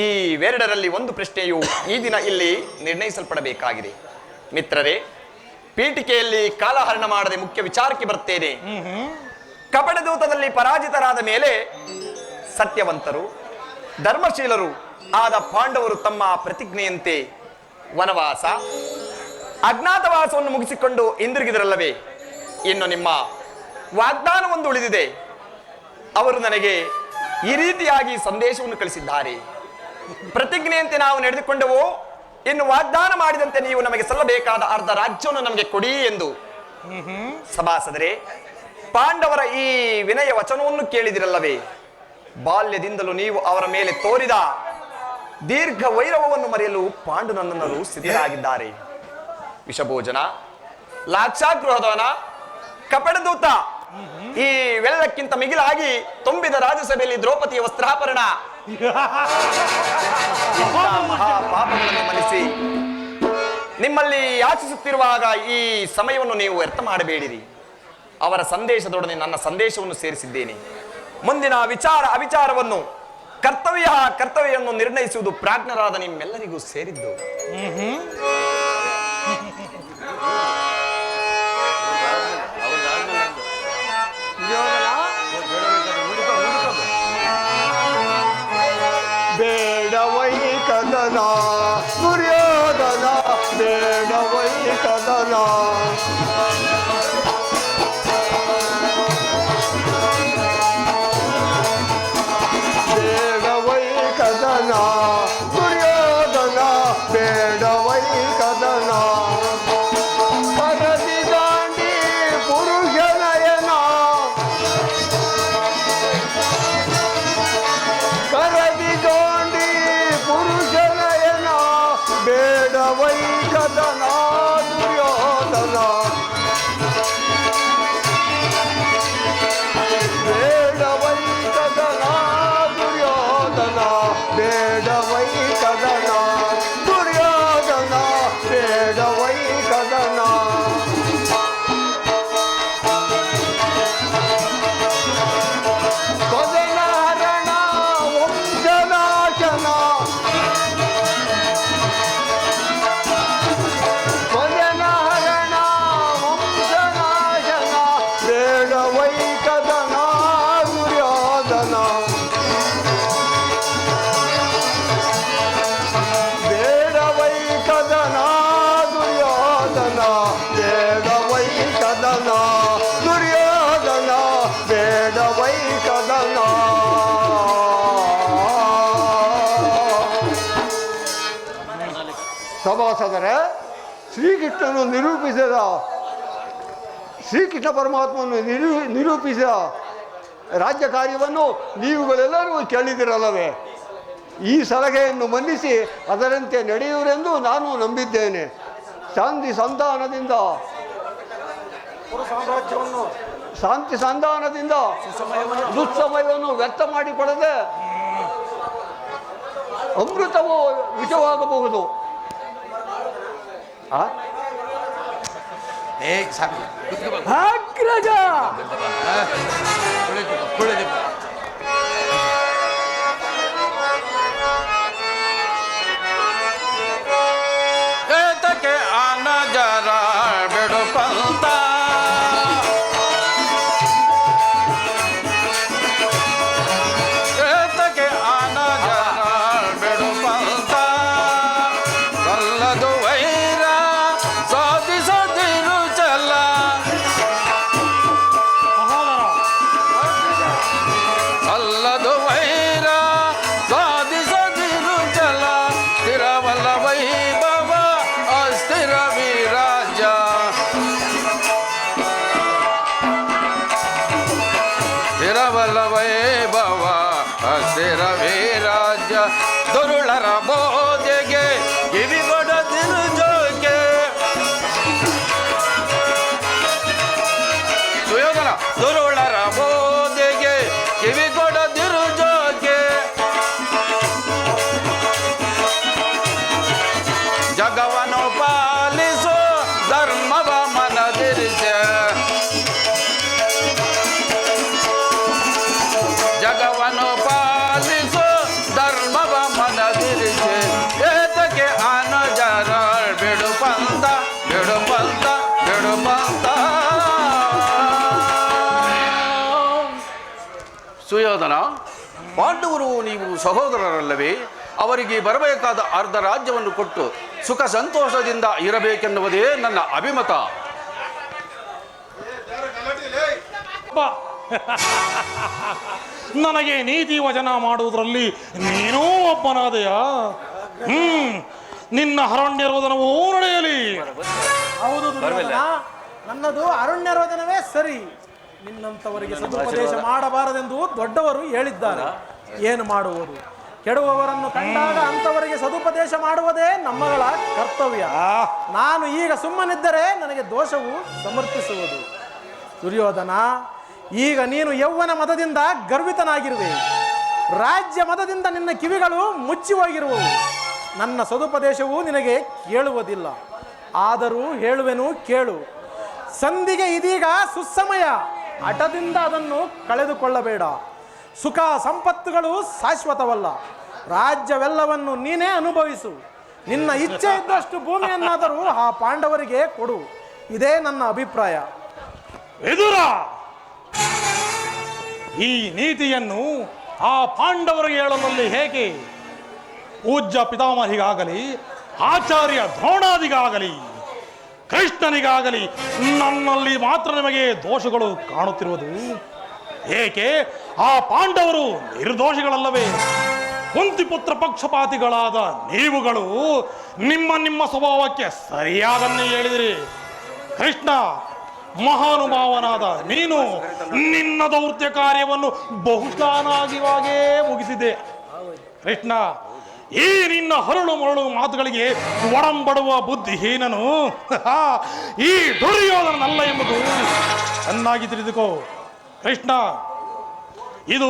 ಈ ವೆರಡರಲ್ಲಿ ಒಂದು ಪ್ರಶ್ನೆಯು ಈ ದಿನ ಇಲ್ಲಿ ನಿರ್ಣಯಿಸಲ್ಪಡಬೇಕಾಗಿದೆ. ಮಿತ್ರರೇ, ಪೀಠಿಕೆಯಲ್ಲಿ ಕಾಲಹರಣ ಮಾಡದೆ ಮುಖ್ಯ ವಿಚಾರಕ್ಕೆ ಬರುತ್ತೇನೆ. ಕಪಟದೂತದಲ್ಲಿ ಪರಾಜಿತರಾದ ಮೇಲೆ ಸತ್ಯವಂತರು ಧರ್ಮಶೀಲರು ಆದ ಪಾಂಡವರು ತಮ್ಮ ಪ್ರತಿಜ್ಞೆಯಂತೆ ವನವಾಸ ಅಜ್ಞಾತವಾಸವನ್ನು ಮುಗಿಸಿಕೊಂಡು ಹಿಂದಿರುಗಿದರಲ್ಲವೇ? ಇನ್ನು ನಿಮ್ಮ ವಾಗ್ದಾನವೊಂದು ಉಳಿದಿದೆ. ಅವರು ನನಗೆ ಈ ರೀತಿಯಾಗಿ ಸಂದೇಶವನ್ನು ಕಳಿಸಿದ್ದಾರೆ. ಪ್ರತಿಜ್ಞೆಯಂತೆ ನಾವು ನಡೆದುಕೊಂಡೆವು, ಇನ್ನು ವಾಗ್ದಾನ ಮಾಡಿದಂತೆ ನೀವು ನಮಗೆ ಸಲ್ಲಬೇಕಾದ ಅರ್ಧ ರಾಜ್ಯವನ್ನು ನಮಗೆ ಕೊಡಿ ಎಂದು. ಸಭಾಸದರೇ, ಪಾಂಡವರ ಈ ವಿನಯ ವಚನವನ್ನು ಕೇಳಿದಿರಲ್ಲವೇ? ಬಾಲ್ಯದಿಂದಲೂ ನೀವು ಅವರ ಮೇಲೆ ತೋರಿದ ದೀರ್ಘ ವೈರವವನ್ನು ಮರೆಯಲು ಪಾಂಡುನಂದನರು ಸಿದ್ಧರಾಗಿದ್ದಾರೆ. ವಿಷಭೋಜನ, ಲಾಕ್ಷಾಗೃಹದವನ, ಕಪಟದೂತ ಈ ವೆಲ್ಲಕ್ಕಿಂತ ಮಿಗಿಲಾಗಿ ತುಂಬಿದ ರಾಜ್ಯಸಭೆಯಲ್ಲಿ ದ್ರೌಪದಿಯ ವಸ್ತ್ರಾಪರಣ ಮಹಾಪಾಪಗಳನ್ನು ಮನಿಸಿ ನಿಮ್ಮಲ್ಲಿ ಯಾಚಿಸುತ್ತಿರುವಾಗ ಈ ಸಮಯವನ್ನು ನೀವು ವ್ಯರ್ಥ ಮಾಡಬೇಡಿರಿ. ಅವರ ಸಂದೇಶದೊಡನೆ ನನ್ನ ಸಂದೇಶವನ್ನು ಸೇರಿಸಿದ್ದೇನೆ. ಮುಂದಿನ ವಿಚಾರ ಅವಿಚಾರವನ್ನು ಕರ್ತವ್ಯವನ್ನು ನಿರ್ಣಯಿಸುವುದು ಪ್ರಾಜ್ಞರಾದ ನಿಮ್ಮೆಲ್ಲರಿಗೂ ಸೇರಿದ್ದು. ಕದನ ದುರ್ಯೋಧನ ಬೇಡವೈ ಕದನ ಬೇಡವೈ ಕದನ ದುರ್ಯೋಧನ ಬೇಡವೈ ಕದನ ಕರದಿ ದಾಂಡಿ ಪುರುಷನಯನ ಕರದಿ ದಾಂಡಿ ಪುರುಷನಯನ ಬೇಡವೈ ಕದನ ದುರ್ಯೋಧನ ಬೇಡವೈ ಕದನ ದುರ್ಯೋಧನ ಬೇಡವೈ ಕದನ ದುರ್ಯೋಧನ ಬೇಡವೈ ಕದನ ಕೊದನಾರಣ ವಂಶನಾಶನ ಕೊದನಾರಣ ವಂಶನಾಶನ ಬೇಡವೈ ಕದನ ದುರ್ಯೋಧನ ಬೇಡವೈ ಕದನ ದುರ್ಯೋಧನ ಬೇಡವೈ ಕದನ ದುರ್ಯೋಧನ ಬೇಡವೈ ಕದನ ಸಭಾಸದರೇ, ಶ್ರೀಕೃಷ್ಣನು ನಿರೂಪಿಸಿದ ಶ್ರೀಕೃಷ್ಣ ಪರಮಾತ್ಮನು ನಿರೂಪಿಸಿದ ರಾಜ್ಯ ಕಾರ್ಯವನ್ನು ನೀವುಗಳೆಲ್ಲರೂ ಕೇಳಿದಿರಲ್ಲವೇ? ಈ ಸಲಹೆಯನ್ನು ಮನ್ನಿಸಿ ಅದರಂತೆ ನಡೆಯುವರೆಂದು ನಾನು ನಂಬಿದ್ದೇನೆ. ಶಾಂತಿ ಸಂಧಾನದಿಂದ ದುಸ್ಸಮಯವನ್ನು ವ್ಯರ್ಥ ಮಾಡಿಕೊಳ್ಳದೆ ಅಮೃತವು ವಿಷವಾಗಬಹುದು. ಅಗ್ರಜ ಏತಕ್ಕೆ ಅನಜರ ಬಿಡುಪಂತ ಏತಕ್ಕೆ ಅನಜರ ಬಿಡುಪಂತ ಸಲ್ಲದು ವೈರ ಸಾಧಿಸದಿರು ಚಲ ಸಲ್ಲದು ವೈರ ಸಾಧಿಸದಿರು ಚಲ ಸ್ಥಿರವಲ್ಲ ವೈಭವ ಅಸ್ಥಿರ ವಿರಾಜ ಸ್ಥಿರವಲ್ಲ ವೈಭವ ಅಸ್ಥಿರ ವಿರಾಜ ದುರುಳರ ಬೋಧೆಗೆ ಕಿವಿಗೊಡದಿರು ಜೋಗೆ ಸುಯೋಧನ ದುರುಳರ ಬೋಧೆಗೆ ಕಿವಿಗೊಡದಿರು ಜೋಗೆ ಜಗವನ್ನು ಪಾಲಿಸು ಧರ್ಮವ ಮನದಿರಿಸ ಜಗವನ್ನು ಪಾಲಿಸು ಧರ್ಮವ ಮನದಿರಿಸ ಏತಕ್ಕೆ ಅನಜರ ಬಿಡುಪಂತ ಬಿಡುಪಂತ ಬಿಡುಪಂತ ಸುಯೋಧನ, ಪಾಂಡವರು ನೀವು ಸಹೋದರರಲ್ಲವೇ? ಅವರಿಗೆ ಬರಬೇಕಾದ ಅರ್ಧ ರಾಜ್ಯವನ್ನು ಕೊಟ್ಟು ಸುಖ ಸಂತೋಷದಿಂದ ಇರಬೇಕೆನ್ನುವುದೇ ನನ್ನ ಅಭಿಮತ. ನನಗೆ ನೀತಿ ವಚನ ಮಾಡುವುದರಲ್ಲಿ ನೀನೂ ಒಬ್ಬನಾದೆಯ. ನಿನ್ನ ಅರಣ್ಯರೋಧನವೂ ನಡೆಯಲಿ. ಹೌದು ದುರ್ಯೋಧನ, ನನ್ನದು ಅರಣ್ಯರೋಧನವೇ ಸರಿ. ನಿನ್ನಂಥವರಿಗೆ ಸದುಪದೇಶ ಮಾಡಬಾರದೆಂದು ದೊಡ್ಡವರು ಹೇಳಿದ್ದಾರೆ. ಏನು ಮಾಡುವುದು? ಕೆಡುವವರನ್ನು ಕಂಡಾಗ ಅಂಥವರಿಗೆ ಸದುಪದೇಶ ಮಾಡುವುದೇ ನಮ್ಮಗಳ ಕರ್ತವ್ಯ. ನಾನು ಈಗ ಸುಮ್ಮನಿದ್ದರೆ ನನಗೆ ದೋಷವು ಸಮರ್ಥಿಸುವುದು. ದುರ್ಯೋಧನ, ಈಗ ನೀನು ಯೌವನ ಮದದಿಂದ ಗರ್ವಿತನಾಗಿರುವೆ. ರಾಜ್ಯ ಮದದಿಂದ ನಿನ್ನ ಕಿವಿಗಳು ಮುಚ್ಚಿ ಹೋಗಿರುವವು. ನನ್ನ ಸದುಪದೇಶವು ನಿನಗೆ ಕೇಳುವುದಿಲ್ಲ. ಆದರೂ ಹೇಳುವೆನು, ಕೇಳು. ಸಂಧಿಗೆ ಇದೀಗ ಸುಸಮಯ. ಹಠದಿಂದ ಅದನ್ನು ಕಳೆದುಕೊಳ್ಳಬೇಡ. ಸುಖ ಸಂಪತ್ತುಗಳು ಶಾಶ್ವತವಲ್ಲ. ರಾಜ್ಯವೆಲ್ಲವನ್ನು ನೀನೇ ಅನುಭವಿಸು. ನಿನ್ನ ಇಚ್ಛೆ ಇದ್ದಷ್ಟು ಭೂಮಿಯನ್ನಾದರೂ ಆ ಪಾಂಡವರಿಗೆ ಕೊಡು. ಇದೇ ನನ್ನ ಅಭಿಪ್ರಾಯ. ಎದುರ ಈ ನೀತಿಯನ್ನು ಆ ಪಾಂಡವರಿಗೆ ಹೇಳಲಲ್ಲಿ ಹೇಗೆ? ಪೂಜ್ಯ ಪಿತಾಮಹಿಗಾಗಲಿ ಆಚಾರ್ಯ ದ್ರೋಣಾದಿಗಾಗಲಿ ಕೃಷ್ಣನಿಗಾಗಲಿ ನನ್ನಲ್ಲಿ ಮಾತ್ರ ನಿಮಗೆ ದೋಷಗಳು ಕಾಣುತ್ತಿರುವುದು ಏಕೆ? ಆ ಪಾಂಡವರು ನಿರ್ದೋಷಿಗಳಲ್ಲವೇ? ಕುಂತಿಪುತ್ರ ಪಕ್ಷಪಾತಿಗಳಾದ ನೀವುಗಳು ನಿಮ್ಮ ಸ್ವಭಾವಕ್ಕೆ ಸರಿಯಾದನ್ನೇ ಹೇಳಿದಿರಿ. ಕೃಷ್ಣ ಮಹಾನುಭಾವನಾದ ನೀನು ನಿನ್ನ ದೌತ್ಯ ಕಾರ್ಯವನ್ನು ಬಹುಶಾನಾಗಿವಾಗೇ ಮುಗಿಸಿದೆ. ಕೃಷ್ಣ, ಈ ನಿನ್ನ ಹರಳು ಮರಳು ಮಾತುಗಳಿಗೆ ಒಡಂಬಡುವ ಬುದ್ಧಿಹೀನನು ಈ ದುರ್ಯೋಧನನಲ್ಲ ಎಂಬುದು ಚೆನ್ನಾಗಿ ತಿಳಿದುಕೋ. ಕೃಷ್ಣ, ಇದು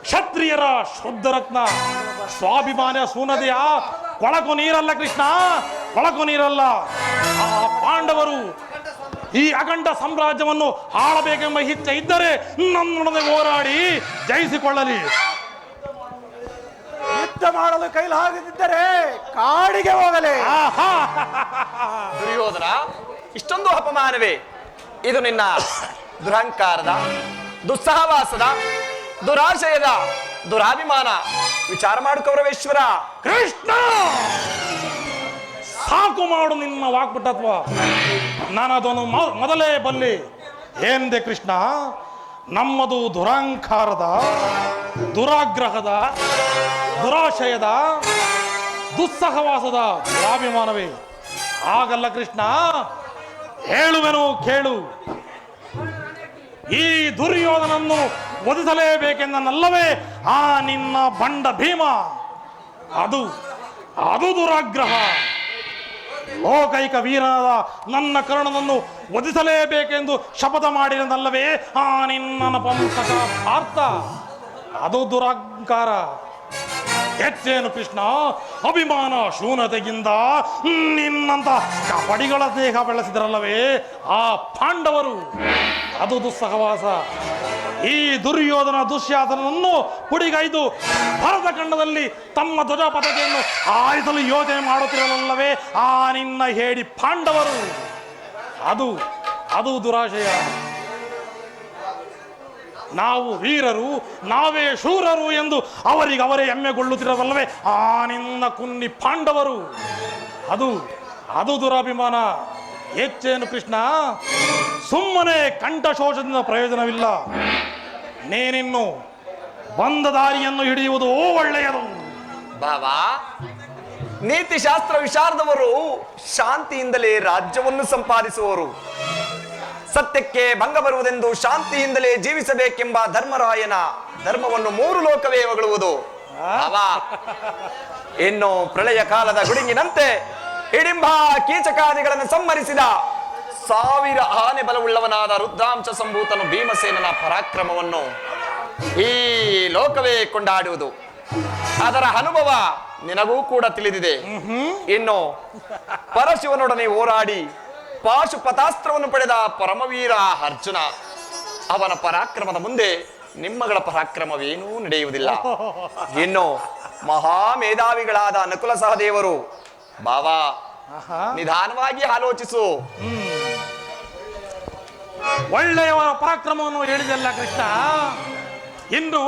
ಕ್ಷತ್ರಿಯರ ಶುದ್ಧ ರತ್ನ, ಸ್ವಾಭಿಮಾನ ಸೂನದೆಯ ಕೊಳಕು ನೀರಲ್ಲ. ಕೃಷ್ಣ, ಕೊಳಕು ನೀರಲ್ಲ. ಆ ಪಾಂಡವರು ಈ ಅಖಂಡ ಸಾಮ್ರಾಜ್ಯವನ್ನು ಆಳಬೇಕೆಂಬ ಇಚ್ಛೆ ಇದ್ದರೆ ನನ್ನೊಡನೆ ಹೋರಾಡಿ ಜಯಿಸಿಕೊಳ್ಳಲಿ. ಯುದ್ಧ ಮಾಡಲು ಕೈಲಾಗದಿದ್ದರೆ ಕಾಡಿಗೆ ಹೋಗಲಿ. ದುರ್ಯೋಧನ, ಇಷ್ಟೊಂದು ಅಪಮಾನವೇ? ಇದು ನಿನ್ನ ದುರಹಂಕಾರದ, ದುಸ್ಸಹವಾಸದ, ದುರಾಶಯದ, ದುರಾಭಿಮಾನ. ವಿಚಾರ ಮಾಡು ಕೌರವೇಶ್ವರ. ಕೃಷ್ಣ, ಸಾಕು ಮಾಡು ನಿನ್ನ ವಾಕ್ಪಟತ್ವ. ನಾನದನ್ನು ಮೊದಲೇ ಬಲ್ಲಿ. ಏನಿದೆ ಕೃಷ್ಣ, ನಮ್ಮದು ದುರಹಂಕಾರದ, ದುರಾಗ್ರಹದ, ದುರಾಶಯದ, ದುಸ್ಸಹವಾಸದ ದುರಾಭಿಮಾನವೇ. ಆಗಲ್ಲ ಕೃಷ್ಣ, ಹೇಳುವೆನು ಕೇಳು. ಈ ದುರ್ಯೋಧನನ್ನು ವಧಿಸಲೇಬೇಕೆಂದನಲ್ಲವೇ ಆ ನಿನ್ನ ಬಂಡ ಭೀಮ. ಅದು ದುರಾಗ್ರಹ. ಲೋಕೈಕ ವೀರನಾದ ನನ್ನ ಕರ್ಣನನ್ನು ವಧಿಸಲೇಬೇಕೆಂದು ಶಪಥ ಮಾಡಿರನಲ್ಲವೇ ಆ ನಿನ್ನ ನಪುಂಸಕ ಪಾರ್ಥ. ಅದು ದುರಹಂಕಾರ. ಹೆಚ್ಚೇನು ಕೃಷ್ಣ, ಅಭಿಮಾನ ಶೂನ್ಯತೆಯಿಂದ ನಿನ್ನಂತ ಕಪಡಿಗಳ ದೇಹ ಬೆಳೆಸಿದರಲ್ಲವೇ ಆ ಪಾಂಡವರು. ಅದು ದುಸ್ಸಹವಾಸ. ಈ ದುರ್ಯೋಧನ ದುಶ್ಯಾಸನನ್ನು ಪುಡಿಗೈದು ಭರತ ಖಂಡದಲ್ಲಿ ತಮ್ಮ ಧ್ವಜ ಪತಾಕೆಯನ್ನು ಆರಿಸಲು ಯೋಚನೆ ಮಾಡುತ್ತಿರಲಲ್ಲವೇ ಆ ನಿನ್ನ ಹೇಡಿ ಪಾಂಡವರು. ಅದು ದುರಾಶಯ. ನಾವು ವೀರರು, ನಾವೇ ಶೂರರು ಎಂದು ಅವರಿಗವರೇ ಹೆಮ್ಮೆಗೊಳ್ಳುತ್ತಿರವಲ್ಲವೇ ಆ ನಿನ್ನ ಕುನ್ನಿ ಪಾಂಡವರು. ಅದು ದುರಾಭಿಮಾನ. ಹೆಚ್ಚೇನು ಕೃಷ್ಣ, ಸುಮ್ಮನೆ ಕಂಠಶೋಷದಿಂದ ಪ್ರಯೋಜನವಿಲ್ಲ. ನೀನಿನ್ನು ಬಂದ ದಾರಿಯನ್ನು ಹಿಡಿಯುವುದು ಒಳ್ಳೆಯದು. ಬಾಬಾ, ನೀತಿಶಾಸ್ತ್ರ ವಿಶಾರದವರು ಶಾಂತಿಯಿಂದಲೇ ರಾಜ್ಯವನ್ನು ಸಂಪಾದಿಸುವವರು. ಸತ್ಯಕ್ಕೆ ಭಂಗ ಬರುವುದೆಂದು ಶಾಂತಿಯಿಂದಲೇ ಜೀವಿಸಬೇಕೆಂಬ ಧರ್ಮರಾಯನ ಧರ್ಮವನ್ನು 3 ಲೋಕವೇ ಹೊಗಳುವುದು. ಬಾಬಾ, ಇನ್ನು ಪ್ರಳಯ ಕಾಲದ ಗುಡುಗಿನಂತೆ ಹಿಡಿಂಬ ಕೀಚಕಾದಿಗಳನ್ನು ಸಂಹರಿಸಿದ 1000 ಆನೆ ಬಲವುಳ್ಳವನಾದ ರುದ್ರಾಂಶ ಸಂಭೂತನು ಭೀಮಸೇನನ ಪರಾಕ್ರಮವನ್ನು ಈ ಲೋಕವೇ ಕೊಂಡಾಡುವುದು. ಅದರ ಅನುಭವ ನಿನಗೂ ಕೂಡ ತಿಳಿದಿದೆ. ಇನ್ನು ಪರಶಿವನೊಡನೆ ಹೋರಾಡಿ ಪಾಶುಪತಾಸ್ತ್ರವನ್ನು ಪಡೆದ ಪರಮವೀರ ಅರ್ಜುನ, ಅವನ ಪರಾಕ್ರಮದ ಮುಂದೆ ನಿಮ್ಮಗಳ ಪರಾಕ್ರಮವೇನೂ ನಡೆಯುವುದಿಲ್ಲ. ಇನ್ನು ಮಹಾಮೇಧಾವಿಗಳಾದ ನಕುಲ ಸಹದೇವರು. ಬಾಬಾ, ನಿಧಾನವಾಗಿ ಆಲೋಚಿಸು. ಒಳ್ಳೆಯವರ ಪರಾಕ್ರಮವನ್ನು ಹೇಳಿದೆಲ್ಲ ಕೃಷ್ಣ. ಇನ್ನು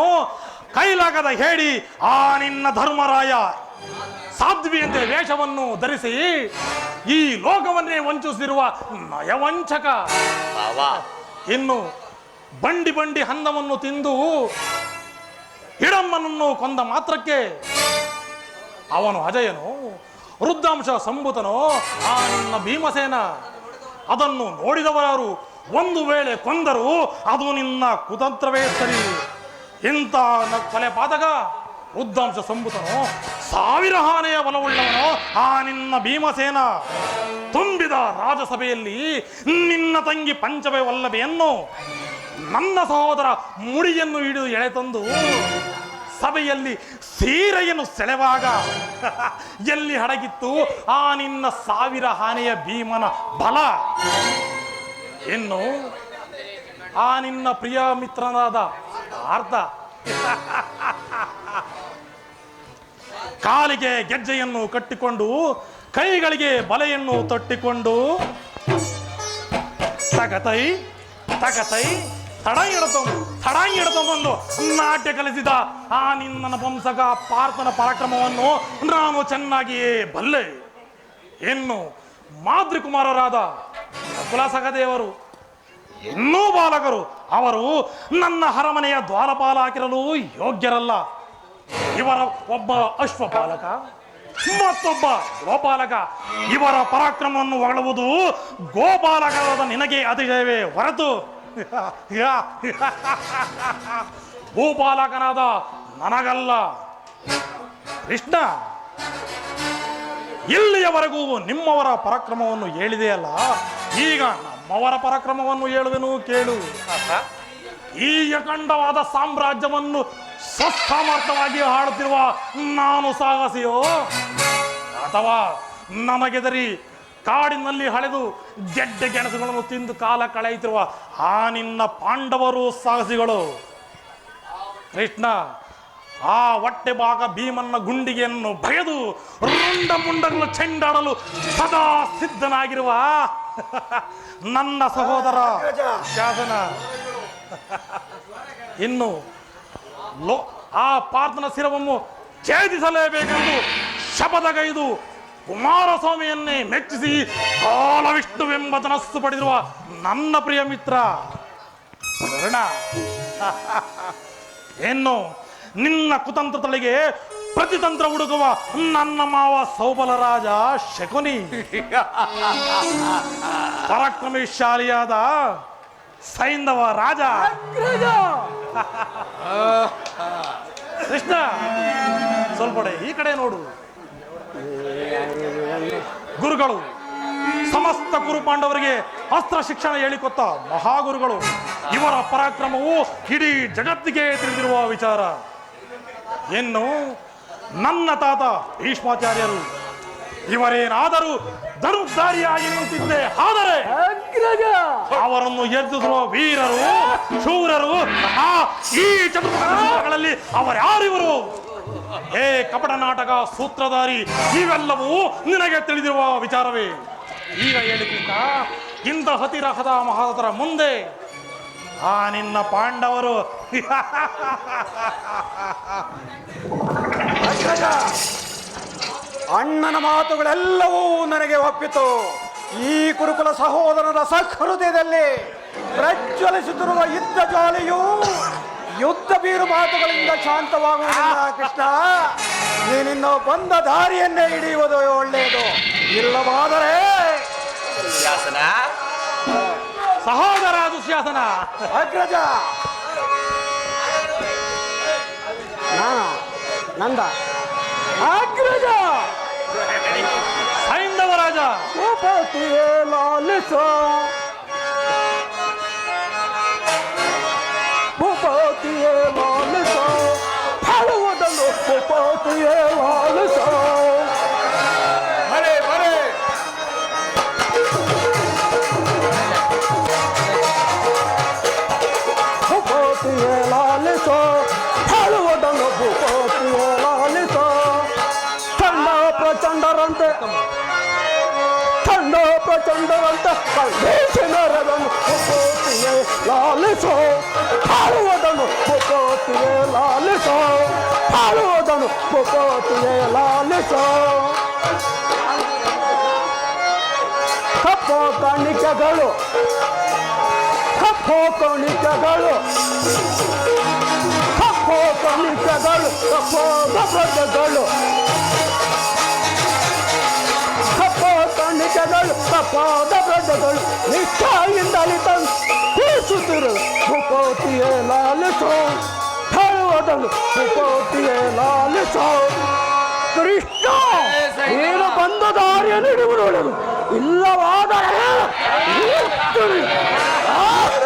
ಕೈಲಾಗದ ಹೇಳಿ ಆ ನಿನ್ನ ಧರ್ಮರಾಯ ಸಾಧ್ವಿಯಂತೆ ವೇಷವನ್ನು ಧರಿಸಿ ಈ ಲೋಕವನ್ನೇ ವಂಚಿಸಿರುವ ನಯವಂಚಕ. ಇನ್ನು ಬಂಡಿ ಹನ್ನವನ್ನು ತಿಂದು ಹಿಡಮ್ಮನನ್ನು ಕೊಂದ ಮಾತ್ರಕ್ಕೆ ಅವನು ಅಜಯನು, ರುದ್ರಾಂಶ ಸಂಭೂತನೋ ಆ ನಿನ್ನ ಭೀಮಸೇನ. ಅದನ್ನು ನೋಡಿದವರು ಒಂದು ವೇಳೆ ಕೊಂದರು ಅದು ನಿನ್ನ ಕುತಂತ್ರವೇ ಸರಿ. ಇಂಥ ಕೊಲೆ ಪಾತಕ ರುದ್ರಾಂಶ ಸಂಭೂತನು 1000 ಆನೆಯ ಬಲವುಳ್ಳವನು ಆ ನಿನ್ನ ಭೀಮಸೇನ. ತುಂಬಿದ ರಾಜಸಭೆಯಲ್ಲಿ ನಿನ್ನ ತಂಗಿ ಪಂಚಮೇ ವಲ್ಲಭೆಯನ್ನು, ನನ್ನ ಸಹೋದರ ಮುಡಿಯನ್ನು ಹಿಡಿದು ಎಳೆತಂದು ಸಭೆಯಲ್ಲಿ ಸೀರೆಯನ್ನು ಸೆಳೆವಾಗ ಎಲ್ಲಿ ಅಡಗಿತ್ತು ಆ ನಿನ್ನ 1000 ಆನೆಯ ಭೀಮನ ಬಲ. ಇನ್ನು ಆ ನಿನ್ನ ಪ್ರಿಯ ಮಿತ್ರನಾದ ಪಾರ್ಥ ಕಾಲಿಗೆ ಗೆಜ್ಜೆಯನ್ನು ಕಟ್ಟಿಕೊಂಡು ಕೈಗಳಿಗೆ ಬಲೆಯನ್ನು ತೊಟ್ಟಿಕೊಂಡು ತಗತೈ ತಗತೈ ತಡಂಗಿಡತೊಂಬಂದು ನಾಟ್ಯ ಕಲಿಸಿದ ಆ ನಿನ್ನ ಪಂಸಕ ಪಾರ್ಥನ ಪರಾಕ್ರಮವನ್ನು ನಾನು ಚೆನ್ನಾಗಿಯೇ ಬಲ್ಲೆ. ಇನ್ನು ಮಾತೃಕುಮಾರರಾದ ನಕುಲ ಸಹದೇವರು ಇನ್ನೂ ಬಾಲಕರು, ಅವರು ನನ್ನ ಅರಮನೆಯ ದ್ವಾರಪಾಲ ಹಾಕಿರಲು ಯೋಗ್ಯರಲ್ಲ. ಇವರ ಒಬ್ಬ ಅಶ್ವಪಾಲಕ, ಮತ್ತೊಬ್ಬ ಗೋಪಾಲಕ. ಇವರ ಪರಾಕ್ರಮವನ್ನು ಹೊಗಳುವುದು ಗೋಪಾಲಕರಾದ ನಿನಗೆ ಅತಿಶಯವೇ ಹೊರತು ಭೂಪಾಲಕನಾದ ನನಗಲ್ಲ. ಕೃಷ್ಣ, ಇಲ್ಲಿಯವರೆಗೂ ನಿಮ್ಮವರ ಪರಾಕ್ರಮವನ್ನು ಹೇಳಿದೆಯಲ್ಲ, ಈಗ ನಮ್ಮವರ ಪರಾಕ್ರಮವನ್ನು ಹೇಳುವೆನು ಕೇಳು. ಈ ಅಖಂಡವಾದ ಸಾಮ್ರಾಜ್ಯವನ್ನು ಸ್ವಸಾಮರ್ಥ್ಯವಾಗಿ ಆಳುತ್ತಿರುವ ನಾನು ಸಾಹಸಿಯೋ, ಅಥವಾ ನಮಗೆದರಿ ಕಾಡಿನಲ್ಲಿ ಹಳೆದು ಗೆಡ್ಡೆ ಗೆಣಸುಗಳನ್ನು ತಿಂದು ಕಾಲ ಕಳೆಯುತ್ತಿರುವ ಆ ನಿನ್ನ ಪಾಂಡವರು ಸಾಹಸಿಗಳು? ಕೃಷ್ಣ, ಆ ಹೊಟ್ಟೆ ಭಾಗ ಭೀಮನ್ನ ಗುಂಡಿಗೆಯನ್ನು ಬಗೆದು ರುಂಡ ಮುಂಡಗಳು ಚೆಂಡಾಡಲು ಸದಾ ಸಿದ್ಧನಾಗಿರುವ ನನ್ನ ಸಹೋದರ ಶಾಸನ. ಇನ್ನು ಆ ಪಾರ್ಥನ ಶಿರವನ್ನು ಛೇದಿಸಲೇಬೇಕೆಂದು ಶಪಥಗೈದು ಕುಮಾರಸ್ವಾಮಿಯನ್ನೇ ಮೆಚ್ಚಿಸಿ ಕಾಲವಿಷ್ಣುವೆಂಬ ತನಸ್ಸು ಪಡೆದಿರುವ ನನ್ನ ಪ್ರಿಯ ಮಿತ್ರ ಕರ್ಣ. ಇನ್ನು ನಿನ್ನ ಕುತಂತ್ರ ತಲೆಗೆ ಪ್ರತಿತಂತ್ರ ಹುಡುಕುವ ನನ್ನ ಮಾವ ಸೌಬಲ ರಾಜ ಶಕುನಿ, ಪರಾಕ್ರಮಶಾಲಿಯಾದ ಸೈಂಧವ ರಾಜ ಕೃಷ್ಣ. ಸ್ವಲ್ಪ ಈ ಕಡೆ ನೋಡು. ಗುರುಗಳು, ಸಮಸ್ತ ಕುರು ಪಾಂಡವರಿಗೆ ಅಸ್ತ್ರ ಶಿಕ್ಷಣ ಹೇಳಿಕೊತ್ತ ಮಹಾಗುರುಗಳು. ಇವರ ಪರಾಕ್ರಮವು ಇಡೀ ಜಗತ್ತಿಗೆ ತಿಳಿದಿರುವ ವಿಚಾರ. ಇನ್ನು ನನ್ನ ತಾತ ಭೀಷ್ಮಾಚಾರ್ಯರು, ಇವರೇನಾದರೂ ಧನುರ್ಧಾರಿಯಾಗಿ ನಿಂತಿದ್ದೆ ಆದರೆ ಅವರನ್ನು ಎದುರಿಸುವ ವೀರರು ಶೂರರು ಈ ಚತುರ್ಗಳಲ್ಲಿ ಅವರ್ಯಾರಿವರು? ಏ ಕಪಟ ನಾಟಕ ಸೂತ್ರಧಾರಿ, ಇವೆಲ್ಲವೂ ನಿನಗೆ ತಿಳಿದಿರುವ ವಿಚಾರವೇ. ಈಗ ಹೇಳಿಕ್ಕಿಂತ ಇಂಥ ಹತಿರಹದ ಮಹಾರಥರ ಮುಂದೆ ಆ ನಿನ್ನ ಪಾಂಡವರು ಅಣ್ಣನ ಮಾತುಗಳೆಲ್ಲವೂ ನನಗೆ ಒಪ್ಪಿತು. ಈ ಕುರುಕುಲ ಸಹೋದರರ ಸಹೃದಯದಲ್ಲಿ ಪ್ರಜ್ವಲಿಸುತ್ತಿರುವ ಯುದ್ಧ ಜ್ವಾಲೆಯು ಯುದ್ಧ ಬೀರು ಮಾತುಗಳಿಂದ ಶಾಂತವಾಗುವುದಿಲ್ಲ. ಕೃಷ್ಣ, ನೀನಿನ್ನು ಬಂದ ದಾರಿಯನ್ನೇ ಹಿಡಿಯುವುದು ಒಳ್ಳೆಯದು. ಇಲ್ಲವಾದರೆ ಶಾಸನ ಸಹೋದರ ದುಶ್ಯಾಸನ. ಅಗ್ರಜ, ನಂದ ಅಗ್ರಜ, ಸೈಂಧವ ರಾಜ, ಲಾಲಿಸ ಭೂಪತಿಯೇ ಲಾಲಿಸ, ಹಾಡುವುದನ್ನು ಭೂಪತಿಯೇ ಲಾಲಿಸ. ಬರೇ ಬರೇ ಭೂಪತಿಯೇ ಲಾಲಿಸ, ಹಾಡುವುದನ್ನು ಭೂಪತಿಯೇ ಲಾಲಿಸ. ಚಂಡ ಪ್ರಚಂಡರಂತೆ ಕಲ್ಲೇಶನರದನ್ನು ಭೂಪತಿಯೇ ಲಾಲಿಸೋ, ಹಾಡುವುದನ್ನು ಭೂಪತಿಯೇ ಲಾಲಿಸೋ, ಹಾಡುವುದನ್ನು ಭೂಪತಿಯೇ ಲಾಲಿಸೋ. ಕಪ್ಪು ಕಣಿಕೆಗಳು, ಕಪ್ಪು ಕಣಿಕೆಗಳು, ಕಪ್ಪು ಕಣಿಕೆಗಳು, ಕಪ್ಪು ಗಬ್ಬಗಳು, ಕಣಿಕೆಗಳು, ಕಪ್ಪಾದ ಬ್ರಜಗಳು ನಿಷ್ಠೆಯಿಂದಲೇ ತಂದು ಕೂಸುತ್ತಿರು ಭೂಪತಿಯೇ ಲಾಲಿಸೋ, ಹೇಳುವುದನ್ನು ಭೂಪತಿಯೇ ಲಾಲಿಸೋ. ಕೃಷ್ಣ, ನೀನು ಬಂದ ದಾರಿಯನ್ನು ಹಿಡಿಯುವುದು ಒಳ್ಳೆಯದು. ಇಲ್ಲವಾದರೆ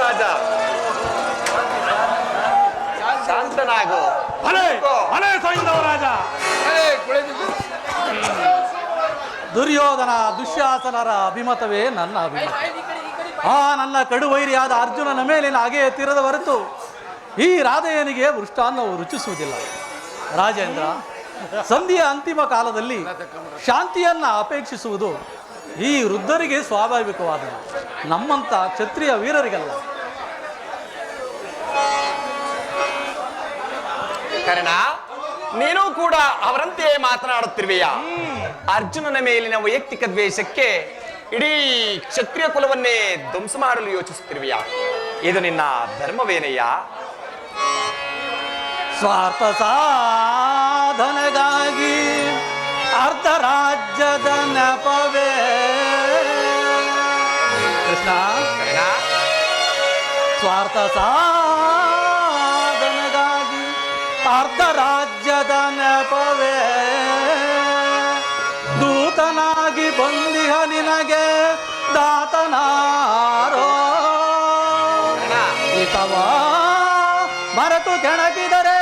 ರಾಜ ಶಾಂತನಾಗು. ಅಲೆ ಸೈಂಧವ ರಾಜ. ದುರ್ಯೋಧನ ದುಶ್ಯಾಸನರ ಅಭಿಮತವೇ ನನ್ನ ಅಭಿಮತ. ಆ ನನ್ನ ಕಡುವೈರಿಯಾದ ಅರ್ಜುನನ ಮೇಲಿನ ಹಾಗೆ ತೀರದ ಹೊರತು ಈ ರಾಧೆಯನಿಗೆ ಮೃಷ್ಟಾನ್ನವು ರುಚಿಸುವುದಿಲ್ಲ. ರಾಜೇಂದ್ರ, ಸಂಧಿಯ ಅಂತಿಮ ಕಾಲದಲ್ಲಿ ಶಾಂತಿಯನ್ನ ಅಪೇಕ್ಷಿಸುವುದು ಈ ವೃದ್ಧರಿಗೆ ಸ್ವಾಭಾವಿಕವಾದದ್ದು, ನಮ್ಮಂತ ಕ್ಷತ್ರಿಯ ವೀರರಿಗಲ್ಲ. ಕರ್ಣ, ನೀನು ಕೂಡ ಅವರಂತೆ ಮಾತನಾಡುತ್ತಿರುವೆಯಾ? ಅರ್ಜುನನ ಮೇಲಿನ ವೈಯಕ್ತಿಕ ದ್ವೇಷಕ್ಕೆ ಇಡೀ ಕ್ಷತ್ರಿಯ ಕುಲವನ್ನೇ ಧ್ವಂಸ ಮಾಡಲು ಯೋಚಿಸುತ್ತಿರುವೆಯಾ? ಇದು ನಿನ್ನ ಧರ್ಮವೇನಯ್ಯ? ಸ್ವಾರ್ಥ ಸಾಧನೆಗಾಗಿ ಅರ್ಧ ರಾಜ್ಯದ ನೆಪವೇ ಕೃಷ್ಣ. ಕರ್ಣ, ಸ್ವಾರ್ಥ ಸಾಧನೆಗಾಗಿ ಅರ್ಧ ರಾಜ್ಯದ ನೆಪವೇ ದೂತನಾಗಿ ಬಂದಿಹ ನಿನಗೆ ದಾತನಾರೋ ಇತವ ಮರೆತು ಕೆಣಕಿದರೆ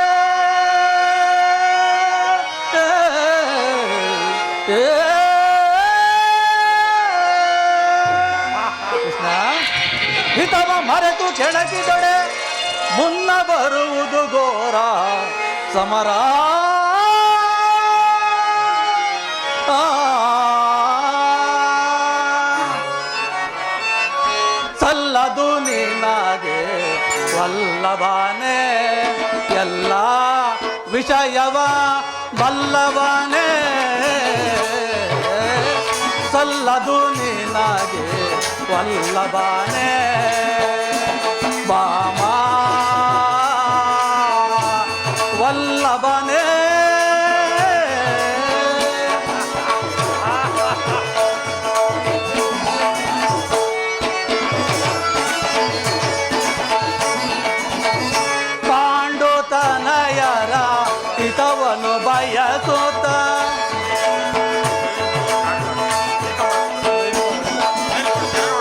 ಕೃಷ್ಣ, ಹಿತವ ಮರೆತು ಕೆಣಕಿದೊಡೆ ಮುನ್ನ ಬರುವುದು ಘೋರ ಸಮರ. ಸಲ್ಲದು ನಿನಗೆ ವಲ್ಲಭನೇ ಎಲ್ಲ ವಿಷಯವ ಬಲ್ಲವನೇ. ಸಲ್ಲದು ನಿನಗೆ ವಲ್ಲಭನೇ ಬಾಮ ವಲ್ಲಭನೇ. ಪಾಂಡುತನಯರ ಹಿತವನು ಬಯಸುತ್ತ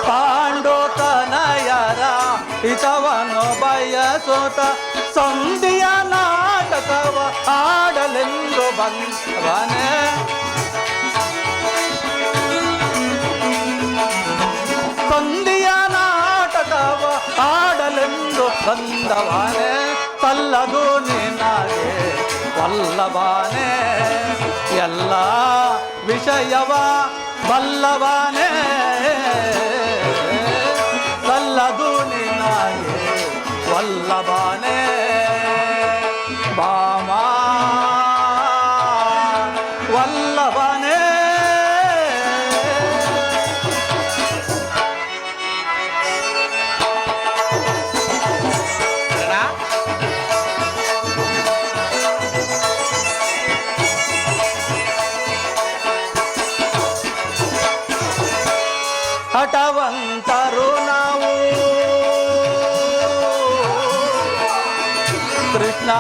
ಪಾಂಡುತನಯರ ಹಿತವನು ಬಯಸುತ್ತ ಸಂಧಿಯ ನಾಟಕವ ಆಡಲೆಂದು ಬಂದವನೇ. ಸಂಧಿಯ ನಾಟಕವ ಆಡಲೆಂದು ಬಂದವನೇ. ಸಲ್ಲದು ನಿನಗೆ ವಲ್ಲಭನೇ ಎಲ್ಲ ವಿಷಯವ ಬಲ್ಲವನೇ. ಸಲ್ಲದು ನಿನಗೆ ವಲ್ಲಭನೇ ಬಾಮ ವಲ್ಲಭನೇ. ಹಠವಂತರು ನಾವು ಕೃಷ್ಣ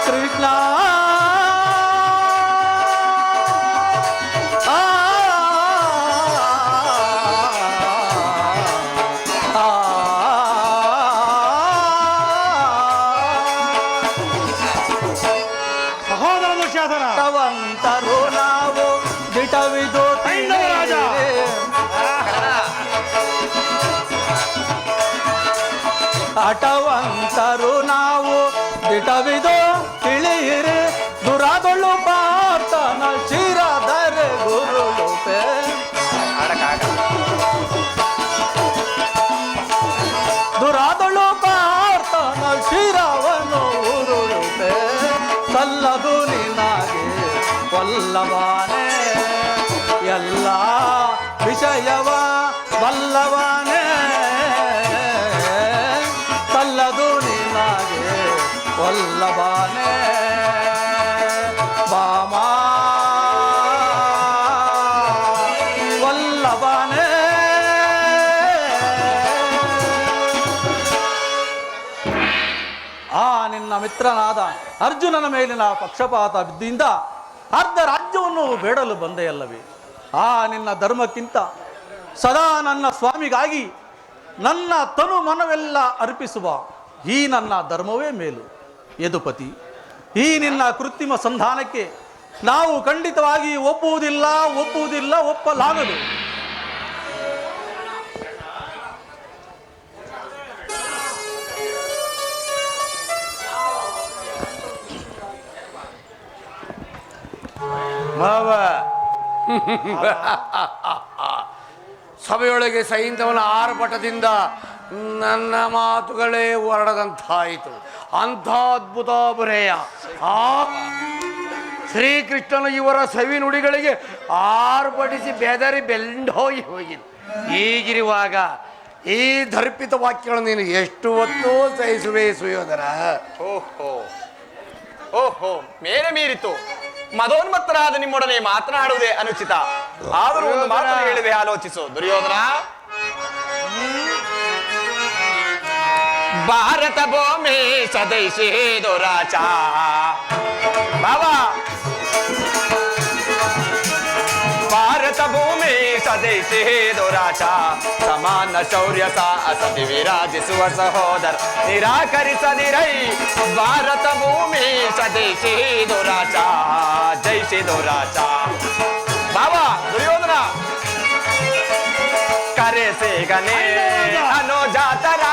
ಕೃಷ್ಣ ಸಹೋದರ ದುಶ್ಯಾಸನ, ಹಠವಂತರು ನಾವು ದಿಟವಿದು ರಾಜ. ಹಠವಂತರು ನಾವು ದಿಟವಿದು ತಿಳಿಯಿರಿ ದುರಾದೊಳ್ಳು ಪಾರ್ತನ ಶಿರದರೆ ಗುರುಳುಪೆ. ದುರಾದೊಳ್ಳು ಪಾರ್ತನ ಶಿರವನು ಉರುಳುಪೆ. ಸಲ್ಲದು ನಿನಗೆ ವಲ್ಲಭನೇ ಎಲ್ಲ ವಿಷಯವ ಬಲ್ಲವನೇ. ಸಲ್ಲದು ನಿನಗೆ ವಲ್ಲಭನೇ ಬಾಮ ವಲ್ಲಭನೇ. ಆ ನಿನ್ನ ಮಿತ್ರನಾದ ಅರ್ಜುನನ ಮೇಲಿನ ಪಕ್ಷಪಾತ ಬಿದ್ದಿಂದ ಅರ್ಧ ರಾಜ್ಯವನ್ನು ಬೇಡಲು ಬಂದೆಯಲ್ಲವೇ? ಆ ನಿನ್ನ ಧರ್ಮಕ್ಕಿಂತ ಸದಾ ನನ್ನ ಸ್ವಾಮಿಗಾಗಿ ನನ್ನ ತನು ಮನವೆಲ್ಲ ಅರ್ಪಿಸುವ ಈ ನನ್ನ ಧರ್ಮವೇ ಮೇಲು. ಯದುಪತಿ, ಈ ನಿನ್ನ ಕೃತ್ರಿಮ ಸಂಧಾನಕ್ಕೆ ನಾವು ಖಂಡಿತವಾಗಿ ಒಪ್ಪುವುದಿಲ್ಲ, ಒಪ್ಪಲಾಗದು. ಮಾವ ಸಭೆಯೊಳಗೆ ಸೈಂಧವನ ಆರ್ಭಟದಿಂದ ನನ್ನ ಮಾತುಗಳೇ ಹೊರಡದಂತಾಯಿತು. ಅಂಥ ಅದ್ಭುತ ಬರೆಯ ಆ ಶ್ರೀಕೃಷ್ಣನು ಇವರ ಸವಿ ನುಡಿಗಳಿಗೆ ಆರ್ಭಟಿಸಿ ಬೆದರಿ ಬೆಂಡೋಗಿ ಹೋಗಿದ್ದು. ಹೀಗಿರುವಾಗ ಈ ದರ್ಪಿತ ವಾಕ್ಯಗಳನ್ನು ನೀನು ಎಷ್ಟು ಹೊತ್ತು ಸಹಿಸುವೆ ಸುಯೋಧನ? ಓಹೋ ಓಹೋ, ಮೇರೆ ಮೀರಿತು. ಮದೋನ್ಮತ್ತರಾದ ನಿಮ್ಮೊಡನೆ ಮಾತನಾಡುವುದೇ ಅನುಚಿತ. ಆದರೂ ಒಂದು ಮಾತು ಹೇಳುವೆ, ಆಲೋಚಿಸು ದುರ್ಯೋಧನ. ಭಾರತ ಭೂಮಿ ಸ್ವದೇಶಿ ದುರಾಚ ಬಾಬಾ, ಭಾರತ ಭೂಮಿ ಸ್ವದೇಶಿ ದುರಾಚ, ಸಮಾನ ಶೌರ್ಯ ಸಾಹಸದಿ ವಿರಾಜಿಸುವ ಸಹೋದರ ನಿರಾಕರಿಸದಿರೈ. ಭಾರತ ಭೂಮಿ ಸ್ವದೇಶಿ ದುರಾಚ, ಜೈಸಿ ದುರಾಚ. ಬಾಬಾ ದುರ್ಯೋಧನ ಕರೆಸೆ ಗನೇ ಅನುಜಾತರ,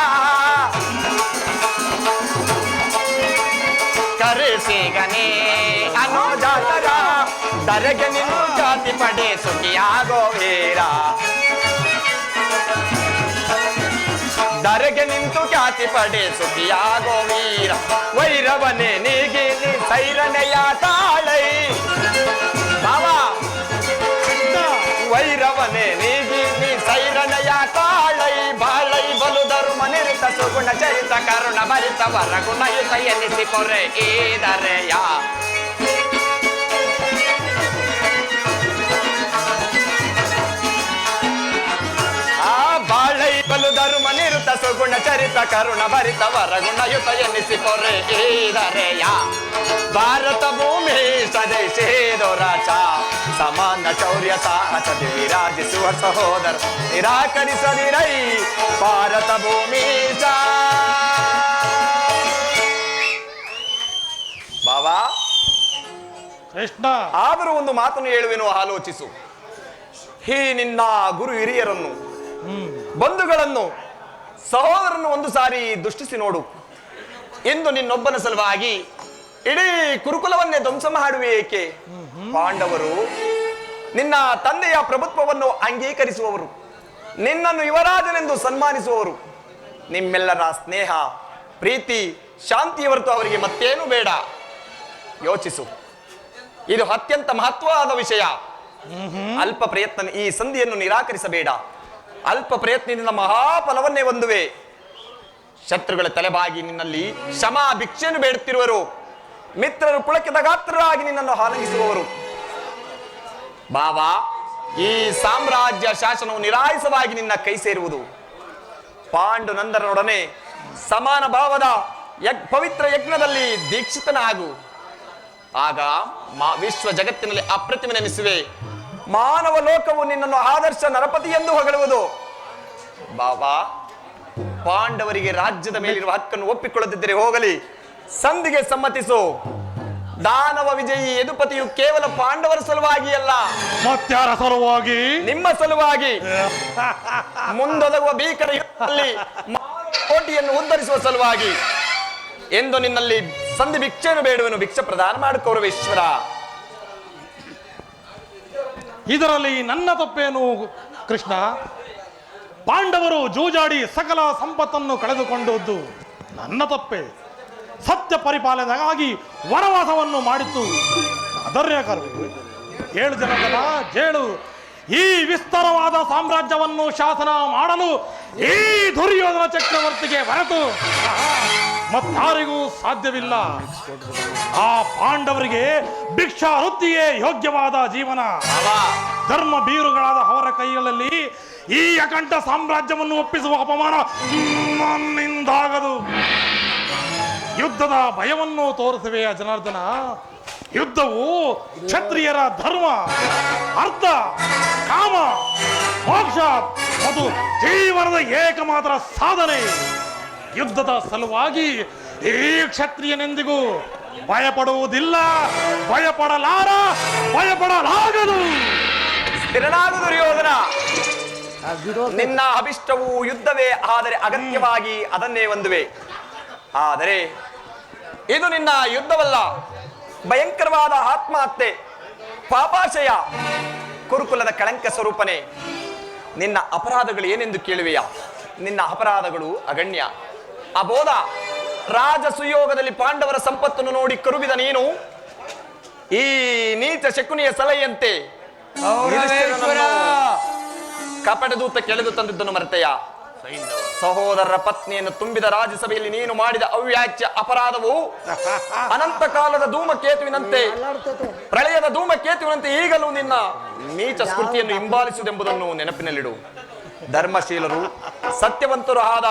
ಕರೆಸಿಗನೇ ಅನುಜಾತರ, ದರೆಗೆ ನಿಂತು ಜಾತಿ ಪಡೆ ಸುಖಿಯಾಗೋ ವೀರ, ದರೆಗೆ ನಿಂತು ಖ್ಯಾತಿ ಪಡೆ ಸುಖಿಯಾಗೋ ವೀರ. ವೈರವನೇ ನೀಗಿ ನೀ ಸೈರನೆಯ ತಾಳೈ ಬಾಬಾ, ವೈರವನೇ ನೀಗಿ ನೀ ಸೈರನೆಯ ತಾಳೈ. ಬಾಳೈ ಬಲು ಧರ್ಮ ನಿರಿತ ಸುಗುಣ ಚರಿತ ಕರುಣ ಭರಿತ ವರ ಗುಣಯುತ ಎನ್ನಿಸಿ ಕೊರೆ ಈದರೆಯ. ಬಾಳೈ ಬಲು ಧರ್ಮ ನಿರುತ ಸುಗುಣ ಚರಿತ ಕರುಣ ಭರಿತ ವರ ಗುಣಯುತ ಎನ್ನಿಸಿ ಕೊರೆ ಈದರೆಯ. ಭಾರತ ಭೂಮಿ ಸ್ವದೇಶಿ ದುರಾಚ, ಸಮಾನ ಶೌರ್ಯ ಸಾಹಸದಿ ವಿರಾಜಿಸುವ ಸಹೋದರ ನಿರಾಕರಿಸದಿರೈ. ಭಾರತ ಭೂಮಿ ಬಾಬಾ ಕೃಷ್ಣ, ಆದರೂ ಒಂದು ಮಾತನ್ನು ಹೇಳುವೆನು, ಆಲೋಚಿಸು. ಈ ನಿನ್ನ ಗುರು ಹಿರಿಯರನ್ನು, ಬಂಧುಗಳನ್ನು, ಸಹೋದರನ್ನು ಒಂದು ಸಾರಿ ದೃಷ್ಟಿಸಿ ನೋಡು. ಇಂದು ನಿನ್ನೊಬ್ಬನ ಸಲುವಾಗಿ ಇಡೀ ಕುರುಕುಲವನ್ನೇ ಧ್ವಂಸ ಮಾಡುವೆ ಏಕೆ? ಪಾಂಡವರು ನಿನ್ನ ತಂದೆಯ ಪ್ರಭುತ್ವವನ್ನು ಅಂಗೀಕರಿಸುವವರು, ನಿನ್ನನ್ನು ಯುವರಾಜನೆಂದು ಸನ್ಮಾನಿಸುವವರು. ನಿಮ್ಮೆಲ್ಲರ ಸ್ನೇಹ, ಪ್ರೀತಿ, ಶಾಂತಿಯ ಹೊರತು ಅವರಿಗೆ ಮತ್ತೇನು ಬೇಡ. ಯೋಚಿಸು, ಇದು ಅತ್ಯಂತ ಮಹತ್ವವಾದ ವಿಷಯ. ಅಲ್ಪ ಪ್ರಯತ್ನ ಈ ಸಂಧಿಯನ್ನು ನಿರಾಕರಿಸಬೇಡ. ಅಲ್ಪ ಪ್ರಯತ್ನದಿಂದ ಮಹಾಫಲವನ್ನೇ ಹೊಂದುವೆ. ಶತ್ರುಗಳ ತಲೆಬಾಗಿ ನಿನ್ನಲ್ಲಿ ಕ್ಷಮಾ ಭಿಕ್ಷೆಯನ್ನು ಬೇಡುತ್ತಿರುವರು. ಮಿತ್ರರು ಪುಳಕಿದ ಗಾತ್ರರಾಗಿ ನಿನ್ನನ್ನು ಆಲಂಗಿಸುವವರು. ಬಾಬಾ, ಈ ಸಾಮ್ರಾಜ್ಯ ಶಾಸನವು ನಿರಾಯಸವಾಗಿ ನಿನ್ನ ಕೈ ಸೇರುವುದು. ಪಾಂಡು ನಂದನೊಡನೆ ಸಮಾನ ಭಾವದ ಪವಿತ್ರ ಯಜ್ಞದಲ್ಲಿ ದೀಕ್ಷಿತನಾಗು. ಆಗ ವಿಶ್ವ ಜಗತ್ತಿನಲ್ಲಿ ಅಪ್ರತಿಮನೆನಿಸುವೆ. ಮಾನವ ಲೋಕವು ನಿನ್ನನ್ನು ಆದರ್ಶ ನರಪತಿ ಎಂದು ಹೊಗಳುವುದು. ಬಾಬಾ, ಪಾಂಡವರಿಗೆ ರಾಜ್ಯದ ಮೇಲಿರುವ ಹಕ್ಕನ್ನು ಒಪ್ಪಿಕೊಳ್ಳದಿದ್ದರೆ ಹೋಗಲಿ, ಸಂಧಿಗೆ ಸಮ್ಮತಿಸು. ದಾನವ ವಿಜಯಿ ಯದುಪತಿಯು ಕೇವಲ ಪಾಂಡವರ ಸಲುವಾಗಿ ಅಲ್ಲ, ಮತ್ಯಾರ ಸಲುವಾಗಿ? ನಿಮ್ಮ ಸಲುವಾಗಿ. ಮುಂದೊದಗುವ ಭೀಕರ ಯುದ್ಧದಲ್ಲಿ ಕೋಟಿಯನ್ನು ಉದ್ಧರಿಸುವ ಸಲುವಾಗಿ ಎಂದು ನಿನ್ನಲ್ಲಿ ಸಂಧಿ ಭಿಕ್ಷೆಯನ್ನು ಬೇಡುವೆನು. ಭಿಕ್ಷೆ ಪ್ರದಾನ ಮಾಡು ಕೌರವೇಶ್ವರ. ಇದರಲ್ಲಿ ನನ್ನ ತಪ್ಪೇನು ಕೃಷ್ಣ? ಪಾಂಡವರು ಜೂಜಾಡಿ ಸಕಲ ಸಂಪತ್ತನ್ನು ಕಳೆದುಕೊಂಡದ್ದು ನನ್ನ ತಪ್ಪೆ. ಸತ್ಯ ಪರಿಪಾಲನೆಗಾಗಿ ವನವಾಸವನ್ನು ಮಾಡಿತ್ತು ಅದರ್ಯಕರು. 7 ಜನಗಳ ಜೇಳು ಈ ವಿಸ್ತಾರವಾದ ಸಾಮ್ರಾಜ್ಯವನ್ನು ಶಾಸನ ಮಾಡಲು ಈ ದುರ್ಯೋಧನ ಚಕ್ರವರ್ತಿಗೆ ಹೊರತು ಮತ್ತಾರಿಗೂ ಸಾಧ್ಯವಿಲ್ಲ. ಆ ಪಾಂಡವರಿಗೆ ಭಿಕ್ಷಾ ವೃತ್ತಿಯೇ ಯೋಗ್ಯವಾದ ಜೀವನ. ಧರ್ಮ ಬೀರುಗಳಾದ ಅವರ ಕೈಗಳಲ್ಲಿ ಈ ಅಖಂಡ ಸಾಮ್ರಾಜ್ಯವನ್ನು ಒಪ್ಪಿಸುವ ಅಪಮಾನ ನನ್ನಿಂದಾಗದು. ಯುದ್ಧದ ಭಯವನ್ನು ತೋರಿಸುವೆಯ ಜನಾರ್ದನ? ಯುದ್ಧವು ಕ್ಷತ್ರಿಯರ ಧರ್ಮ, ಅರ್ಥ, ಕಾಮ, ಮೋಕ್ಷ ಮತ್ತು ಜೀವನದ ಏಕಮಾತ್ರ ಸಾಧನೆ. ಯುದ್ಧದ ಸಲುವಾಗಿ ಈ ಕ್ಷತ್ರಿಯನೆಂದಿಗೂ ಭಯಪಡುವುದಿಲ್ಲ, ಭಯಪಡಲಾರ, ಭಯಪಡಲಾಗದು. ಸ್ಥಿರನಾಗು ದುರ್ಯೋಧನ. ನಿನ್ನ ಅಭಿಷ್ಟವು ಯುದ್ಧವೇ, ಆದರೆ ಅಗತ್ಯವಾಗಿ ಅದನ್ನೇ ಹೊಂದುವೆ. ಆದರೆ ಇದು ನಿನ್ನ ಯುದ್ಧವಲ್ಲ, ಭಯಂಕರವಾದ ಆತ್ಮಹತ್ಯೆ, ಪಾಪಾಶಯ, ಕುರುಕುಲದ ಕಳಂಕ ಸ್ವರೂಪನೇ. ನಿನ್ನ ಅಪರಾಧಗಳು ಏನೆಂದು ಕೇಳುವೆಯಾ? ನಿನ್ನ ಅಪರಾಧಗಳು ಅಗಣ್ಯ. ಅಬೋಧ ರಾಜ ಸುಯೋಗದಲ್ಲಿ ಪಾಂಡವರ ಸಂಪತ್ತನ್ನು ನೋಡಿ ಕರುಬಿದ ನೀನು ಈ ನೀಚ ಶಕುನಿಯ ಸಲಹೆಯಂತೆ ಕಪಟದೂತ ಕೆಳೆದು ತಂದಿದ್ದನ್ನು ಮರೆತೆಯ? ಸಹೋದರರ ಪತ್ನಿಯನ್ನು ತುಂಬಿದ ರಾಜ್ಯಸಭೆಯಲ್ಲಿ ನೀನು ಮಾಡಿದ ಅವ್ಯಾಚ್ಯ ಅಪರಾಧವು ಅನಂತ ಕಾಲದ ಧೂಮಕೇತುವಿನಂತೆ, ಪ್ರಳಯದ ಧೂಮಕೇತುವಿನಂತೆ ಈಗಲೂ ನಿನ್ನ ನೀಚ ಸ್ಫೂರ್ತಿಯನ್ನು ಹಿಂಬಾಲಿಸುವುದೆಂಬುದನ್ನು ನೆನಪಿನಲ್ಲಿಡು. ಧರ್ಮಶೀಲರು ಸತ್ಯವಂತರು ಆದ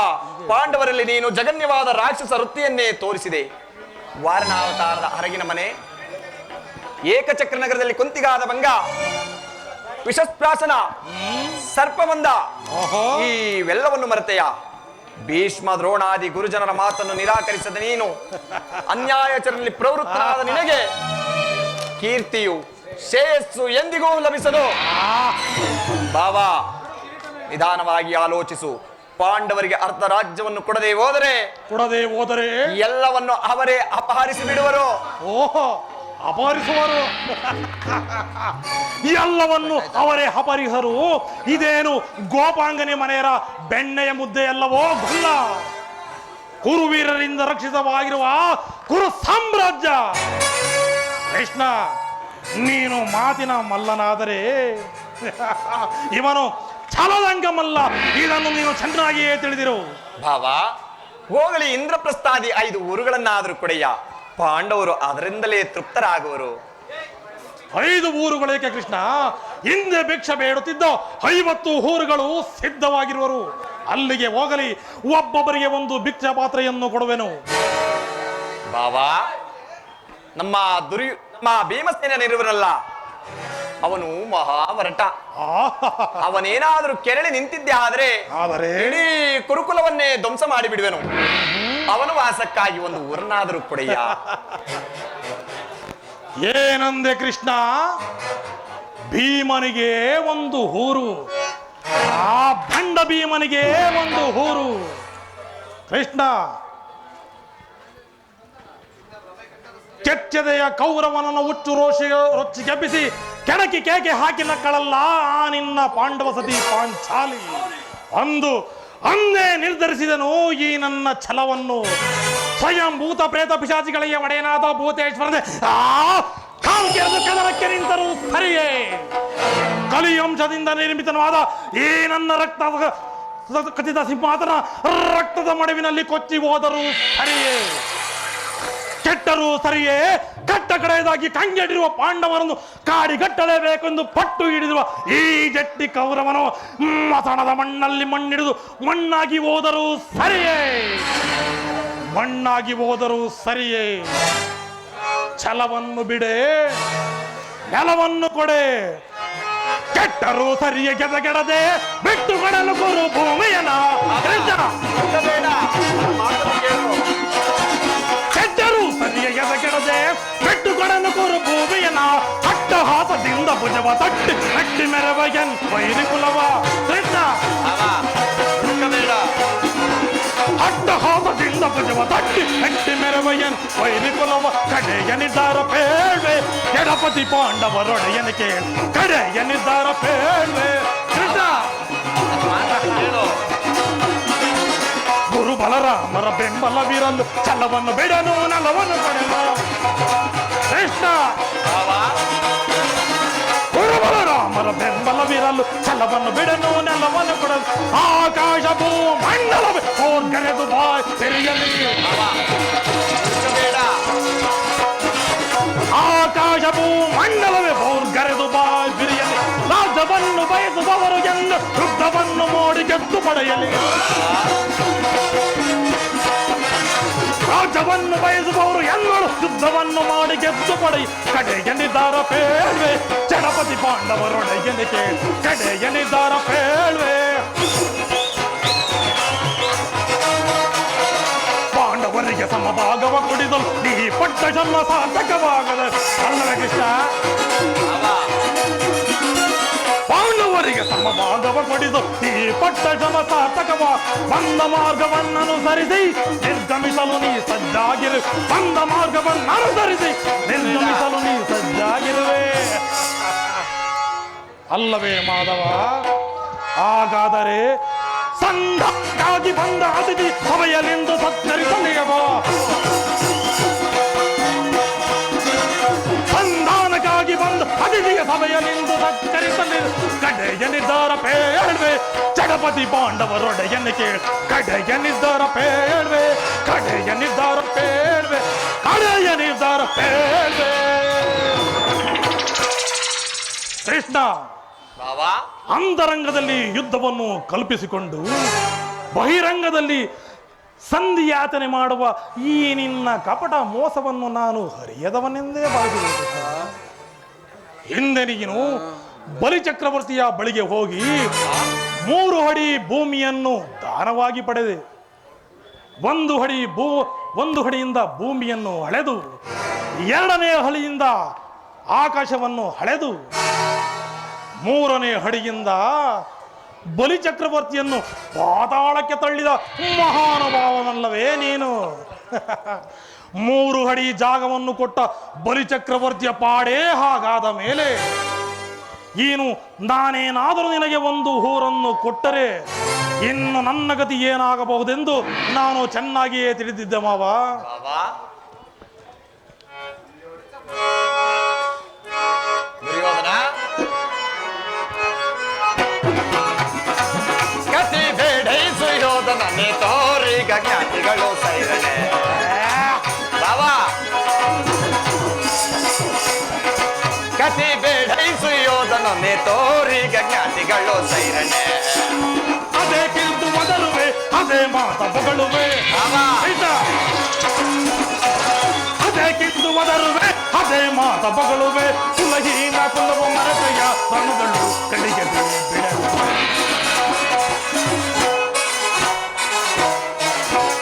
ಪಾಂಡವರಲ್ಲಿ ನೀನು ಜಗನ್ಯವಾದ ರಾಕ್ಷಸ ವೃತ್ತಿಯನ್ನೇ ತೋರಿಸಿದೆ. ವಾರಣಾವತಾರದ ಹರಗಿನ ಮನೆ, ಏಕಚಕ್ರ ನಗರದಲ್ಲಿ ಕುಂತಿಗಾದ ಭಂಗ, ವಿಷಸ್ಪ್ರಾಶನ, ಸರ್ಪಬಂಧ, ಇವೆಲ್ಲವನ್ನು ಮರೆತೆಯ? ಭೀಷ್ಮ ದ್ರೋಣಾದಿ ಗುರುಜನರ ಮಾತನ್ನು ನಿರಾಕರಿಸದ ನೀನು ಅನ್ಯಾಯಚರಣೆಯಲ್ಲಿ ಪ್ರವೃತ್ತನಾದ ನಿನಗೆ ಕೀರ್ತಿಯು ಶ್ರೇಯಸ್ಸು ಎಂದಿಗೂ ಲಭಿಸದು. ಬಾವಾ, ನಿಧಾನವಾಗಿ ಆಲೋಚಿಸು. ಪಾಂಡವರಿಗೆ ಅರ್ಧ ರಾಜ್ಯವನ್ನು ಕೊಡದೆ ಹೋದರೆ ಎಲ್ಲವನ್ನು ಅವರೇ ಅಪಹರಿಸಿ ಬಿಡುವರು. ಓಹೋ, ಅಪಹರಿಸುವರು. ಎಲ್ಲವನ್ನು ಅವರೇ ಅಪಹರಿಸರು. ಇದೇನು ಗೋಪಾಂಗನೆ ಮನೆಯರ ಬೆಣ್ಣೆಯ ಮುದ್ದೆ ಅಲ್ಲವೋ ಗೊಲ್ಲ. ಕುರುವೀರರಿಂದ ರಕ್ಷಿತವಾಗಿರುವ ಕುರು ಸಾಮ್ರಾಜ್ಯ. ಕೃಷ್ಣ, ನೀನು ಮಾತಿನ ಮಲ್ಲನಾದರೆ ಇವನು ಛಲದಂಗ ಮಲ್ಲ. ಇದನ್ನು ನೀನು ಚೆನ್ನಾಗಿಯೇ ತಿಳಿದಿರು. ಭಾವ, ಹೋಗಲಿ ಇಂದ್ರಪ್ರಸ್ಥಾದಿ 5 ಊರುಗಳನ್ನಾದರೂ ಕೊಡೆಯ. ಪಾಂಡವರು ಅದರಿಂದಲೇ ತೃಪ್ತರಾಗುವರು. 5 ಊರುಗಳೇಕೆ ಕೃಷ್ಣ? ಹಿಂದೆ ಭಿಕ್ಷೆ ಬೇಡುತ್ತಿದ್ದ 50 ಊರುಗಳು ಸಿದ್ಧವಾಗಿರುವರು. ಅಲ್ಲಿಗೆ ಹೋಗಲಿ, ಒಬ್ಬೊಬ್ಬರಿಗೆ ಒಂದು ಭಿಕ್ಷಾ ಪಾತ್ರೆಯನ್ನು ಕೊಡುವೆನು. ಬಾವಾ, ನಮ್ಮ ಭೀಮಸೇನನಿರುವನಲ್ಲ, ಅವನು ಮಹಾವರಟ. ಅವನೇನಾದ್ರೂ ಕೆರಳಿ ನಿಂತಿದ್ದೆ ಆದರೆ ಇಡೀ ಕುರುಕುಲವನ್ನೇ ಧ್ವಂಸ ಮಾಡಿ ಬಿಡುವೆನು. ಅವನು ವಾಸಕ್ಕಾಗಿ ಒಂದು ಊರನ್ನಾದರೂ ಕೊಡೆಯ. ಏನಂದೆ ಕೃಷ್ಣ? ಭೀಮನಿಗೆ ಒಂದು ಊರು, ಆ ಭಂಡ ಭೀಮನಿಗೆ ಒಂದು ಊರು. ಕೃಷ್ಣ, ಕೆಚ್ಚದೆಯ ಕೌರವನನ್ನು ಹುಚ್ಚು ರೊಚ್ಚಿಗೆಬ್ಬಿಸಿ ಕೆಣಕಿ ಕೇಕೆ ಹಾಕಿ ನಕ್ಕಳಲ್ಲ ಆ ನಿನ್ನ ಪಾಂಡವ ಸತಿ ಪಾಂಚಾಲಿ. ಅಂದೇ ನಿರ್ಧರಿಸಿದನು ಈ ನನ್ನ ಛಲವನ್ನು. ಸ್ವಯಂ ಭೂತ ಪ್ರೇತ ಪಿಶಾಚಿಗಳಿಗೆ ಒಡೆಯನಾದ ಭೂತೇಶ್ವರನೇ ಕದರಕ್ಕೆ ನಿಂತರೂ ಸರಿಯೇ. ಕಲಿಯಂಶದಿಂದ ನಿರ್ಮಿತವಾದ ಈ ನನ್ನ ರಕ್ತ ಖಚಿತ ಸಿಂಹಾಸನ ರಕ್ತದ ಮಡುವಿನಲ್ಲಿ ಕೊಚ್ಚಿ ಹೋದರೂ ಸರಿಯೇ, ಕೆಟ್ಟರೂ ಸರಿಯೇ. ಕಟ್ಟ ಕಡೆಯದಾಗಿ ಕಂಗೆಡಿರುವ ಪಾಂಡವರನ್ನು ಕಾಡಿಗಟ್ಟಲೇಬೇಕೆಂದು ಪಟ್ಟು ಹಿಡಿದಿರುವ ಈ ಜಟ್ಟಿ ಕೌರವನು ಮಸಣದ ಮಣ್ಣಲ್ಲಿ ಮಣ್ಣಿಡಿದು ಮಣ್ಣಾಗಿ ಹೋದರೂ ಸರಿಯೇ, ಮಣ್ಣಾಗಿ ಹೋದರೂ ಸರಿಯೇ. ಛಲವನ್ನು ಬಿಡೆ, ನೆಲವನ್ನು ಕೊಡೆ. ಕೆಟ್ಟರೂ ಸರಿಯೇ ಗೆದಗೆಡದೆ ಬಿಟ್ಟು ಕೊಡಲು ಗುರು ಭೂಮಿಯನ. ಕೆಟ್ಟರೂ ಸರಿಯೇ ಗೆದಗೆಡದೆ ಬಿಟ್ಟು ಕೊಡಲು ಗುರು ಭೂಮಿಯನ. ಅಟ್ಟಹಾಸದಿಂದ ಭುಜವ ತಟ್ಟಿ ಅಟ್ಟಿ ಮೆರವಯನ್ ವೈರಿ ಕುಲವ. ಕೃಷ್ಣ, ಅಟ್ಟಹಾಸದಿಂದ ಭುಜವ ತಟ್ಟಿ ಅಟ್ಟಿ ಮೆರವಯನ್ ವೈರಿ ಕುಲವ. ಕಡೆಯ ನಿರ್ಧಾರ ಪೇಳ್ವೆ ಎಡಪತಿ ಪಾಂಡವರೊಡೆಯನಿಕೆ. ಕಡೆಯ ನಿರ್ಧಾರ ಪೇಳ್ವೆ. ಕೃಷ್ಣ, ಗುರು ಬಲರಾಮರ ಬೆಂಬಲವಿರಲು ಛಲವನ್ನು ಬಿಡನು, ನೆಲವನ್ನು ಪಡೆನು. ಕೃಷ್ಣ, ಗುರು ಬಲರಾಮರ ಬೆಂಬಲವಿರಲು ಛಲವನ್ನು ಬಿಡನು, ನೆಲವನ್ನು ಕೊಡಲು. ಆಕಾಶ ಭೂ ಮಂಡಲವೇ ಓರ್ಗರೆದು ಬಾಯ್ ತೆರೆಯಲಿ. ಆಕಾಶ ಭೂ ಮಂಡಲವೇ ಓರ್ಗರೆದು ಬಾಯ್ ಬಿರಿಯಲಿ. ರಾಜ್ಯವನ್ನು ಬಯಸುವವರು ಎಂದು ಯುದ್ಧವನ್ನು ಮೋಡಿ ಗೆದ್ದು ಪಡೆಯಲಿ. ರಾಜ್ಯವನ್ನು ಬಯಸುವವರು ಎಲ್ಲರೂ ಯುದ್ಧವನ್ನು ಮಾಡಿ ಗೆದ್ದು ಪಡೆಯಿ. ಕಡೆಯ ನಿರ್ಧಾರ ಪೇಳ್ವೆ ಚಡಪತಿ ಪಾಂಡವರೊಡೆಯನಿಕೆ. ಕಡೆಯ ನಿರ್ಧಾರ ಪೇಳ್ವೆ. ಪಾಂಡವರಿಗೆ ಸಮಭಾಗವ ಕೊಡಿದಲು ನೀ ಪಟ್ಟ ಜನ್ಮ ಸಾರ್ಥಕವಾಗದ ಅಲ್ಲವೇ ಕೃಷ್ಣ? ಪಾಂಡವರಿಗೆ ಸಮಭಾಗವ ಕೊಡಿದು ಈ ಪಟ್ಟ ಜಮ ಸಾರ್ಥಕವ. ಬಂದ ಮಾರ್ಗವನ್ನನುಸರಿಸಿ ನಿರ್ಗಮಿಸಲು ನೀ ಸಜ್ಜಾಗಿರು. ಬಂದ ಮಾರ್ಗವನ್ನನುಸರಿಸಿ ನಿರ್ಗಮಿಸಲು ನೀ ಸಜ್ಜಾಗಿರುವೆ ಅಲ್ಲವೇ ಮಾಧವ? ಹಾಗಾದರೆ ಸಂಘಕ್ಕಾಗಿ ಬಂದ ಅತಿಥಿ ಸಭೆಯಲ್ಲಿಂದು ಸತ್ಕರಿಸಲಿಯವ ಸಂಧಾನಕ್ಕಾಗಿ ಬಂದ ಅತಿಥಿಯ ಸಭೆಯಲ್ಲಿಂದು ಸತ್ಕರಿಸಲಿ ಕಡೆಯ ನಿರ್ಧಾರ ಪೇಳ್ವೆ ಜಗಪತಿ ಪಾಂಡವರೊಡೆಯನ್ನು ಕೇಳಿ ಕಡೆಯ ನಿರ್ಧಾರ ಪೇಳ್ವೆ ಕಡೆಯ ನಿರ್ಧಾರ ಪೇಳ್ವೆ ಕಡೆಯ ನಿರ್ಧಾರ ಪೇಳ್ವೆ. ಕೃಷ್ಣ ಬಾವಾ, ಅಂತರಂಗದಲ್ಲಿ ಯುದ್ಧವನ್ನು ಕಲ್ಪಿಸಿಕೊಂಡು ಬಹಿರಂಗದಲ್ಲಿ ಸಂಧಿಯಾತನೆ ಮಾಡುವ ಈ ನಿನ್ನ ಕಪಟ ಮೋಸವನ್ನು ನಾನು ಹರಿಯದವನೆಂದೇ ಭಾವಿಸಿದೆ. ಹಿಂದೆ ನೀನು ಬಲಿಚಕ್ರವರ್ತಿಯ ಬಳಿಗೆ ಹೋಗಿ 3 ಅಡಿ ಭೂಮಿಯನ್ನು ದಾನವಾಗಿ ಪಡೆದೆ. 1 ಅಡಿಯಿಂದ ಭೂಮಿಯನ್ನು ಅಳೆದು 2ನೇ ಅಡಿಯಿಂದ ಆಕಾಶವನ್ನು ಅಳೆದು 3ನೇ ಅಡಿಯಿಂದ ಬಲಿಚಕ್ರವರ್ತಿಯನ್ನು ಪಾತಾಳಕ್ಕೆ ತಳ್ಳಿದ ಮಹಾನುಭಾವನಲ್ಲವೇ ನೀನು? 3 ಅಡಿ ಜಾಗವನ್ನು ಕೊಟ್ಟ ಬಲಿಚಕ್ರವರ್ತಿಯ ಪಾಡೇ ಹಾಗಾದ ಮೇಲೆ ಏನು ನಾನೇನಾದರೂ ನಿನಗೆ 1 ಊರನ್ನು ಕೊಟ್ಟರೆ ಇನ್ನು ನನ್ನ ಗತಿ ಏನಾಗಬಹುದೆಂದು ನಾನು ಚೆನ್ನಾಗಿಯೇ ತಿಳಿದಿದ್ದೆ ಮಾವ. ದುರ್ಯೋಧನ, ಕತಿ ಬೇಡೈಸು ಯೋಧನನೆ ತೋರಿಗ ಜ್ಞಾತಿಗಳು ಸೈರನೆ. ಬಾವಾ, ಕತಿ ಬೇಡೈಸು ಯೋಧನನೆ ತೋರಿಗ ಜ್ಞಾತಿಗಳು ಸೈರನೆ. ಅದೇ ಕಿಂತು ಮೊದಲುವೆ ಅದೇ ಮಾತ ಬೊಗಳುವೆ. ಅದೇ ಕಿಂತು ಮೊದಲುವೆ ಅದೇ ಮಾತ ಬೊಗಳುವೆ. ಕುಲಹೀನ ಕುಲವ ಮರತೆಯ ರಣಗಳು ಕಡೆಗೆ ಬಿಡಲು.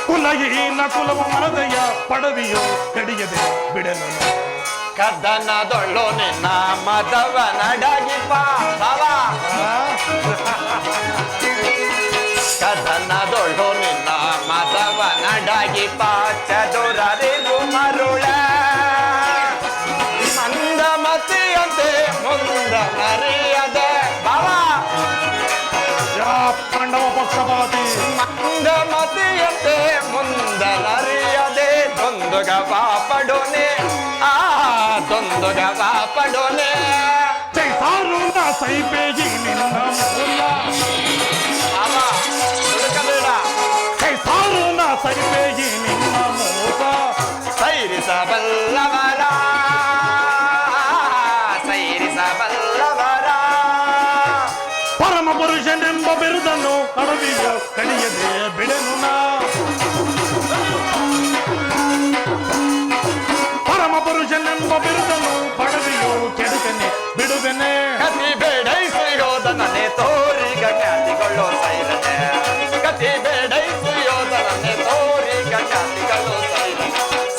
ಕುಲಹೀನ ಕುಲವ ಮರತೆಯ ಪಡವಿಯು ಕಡಿಯದೆ ಬಿಡಲು. ಕದನದೊಳ್ಳು ನಿನ್ನ ಮದವ ನಡಗಿಪ್ಪ. ಬಾವಾ, ಕದನದೊಳ್ಳು ನಿನ್ನ ಮದವ ನಡಗಿಪ್ಪ. ಚದುರರಿರು ಮರುಳ ಮಂದಮತಿಯಂತೆ ಮುಂದ ನರಿಯದೆ. ಬಾವಾ, ಪಾಂಡವ ಪಕ್ಷಪಾತಿ ಮಂದಮತಿಯಂತೆ ಮುಂದ ನರಿಯದೆ. ದೊಂದುಗ ಪಾಪಡೋನೆ ದೊಂದುಗ ಪಾಪಡೋನೆ. ಚೈತಾರುಂದ ಸೈಪೇಗಿ ನಿನ್ನ ಮೂಲ. ಬಾವಾ, ಹುಡುಕಬೇಡ. ಚೈತಾರುಂದ ಸೈಪೇಗಿ ನಿನ್ನ ಮೂಲ. ಸೈರಿಸಬಲ್ಲವರ ಸೈರಿಸಬಲ್ಲವರ. ಪರಮ ಪುರುಷನೆಂಬ ಬಿರುದನ್ನು ಅಡವಿಯ ಕಡಿಯದೆ ಬಿಡೆನು ನಾ. ಪರಮ ಪುರುಷನೆಂಬ ಬಿರುದನ್ನು ಪಡವಿಯು ಕೆಡುಕನೆ ಬಿಡುವೆನೆ. ಕತಿ ಬೇಡೈಸು ಯೋಧನನೆ ತೋರಿಗ ಜ್ಞಾತಿಗಳು ಸೈರನೆ. ಕತಿ ಬೇಡೈಸು ಯೋಧನನೆ ತೋರಿಗ ಜ್ಞಾತಿಗಳು ಸೈರನೆ.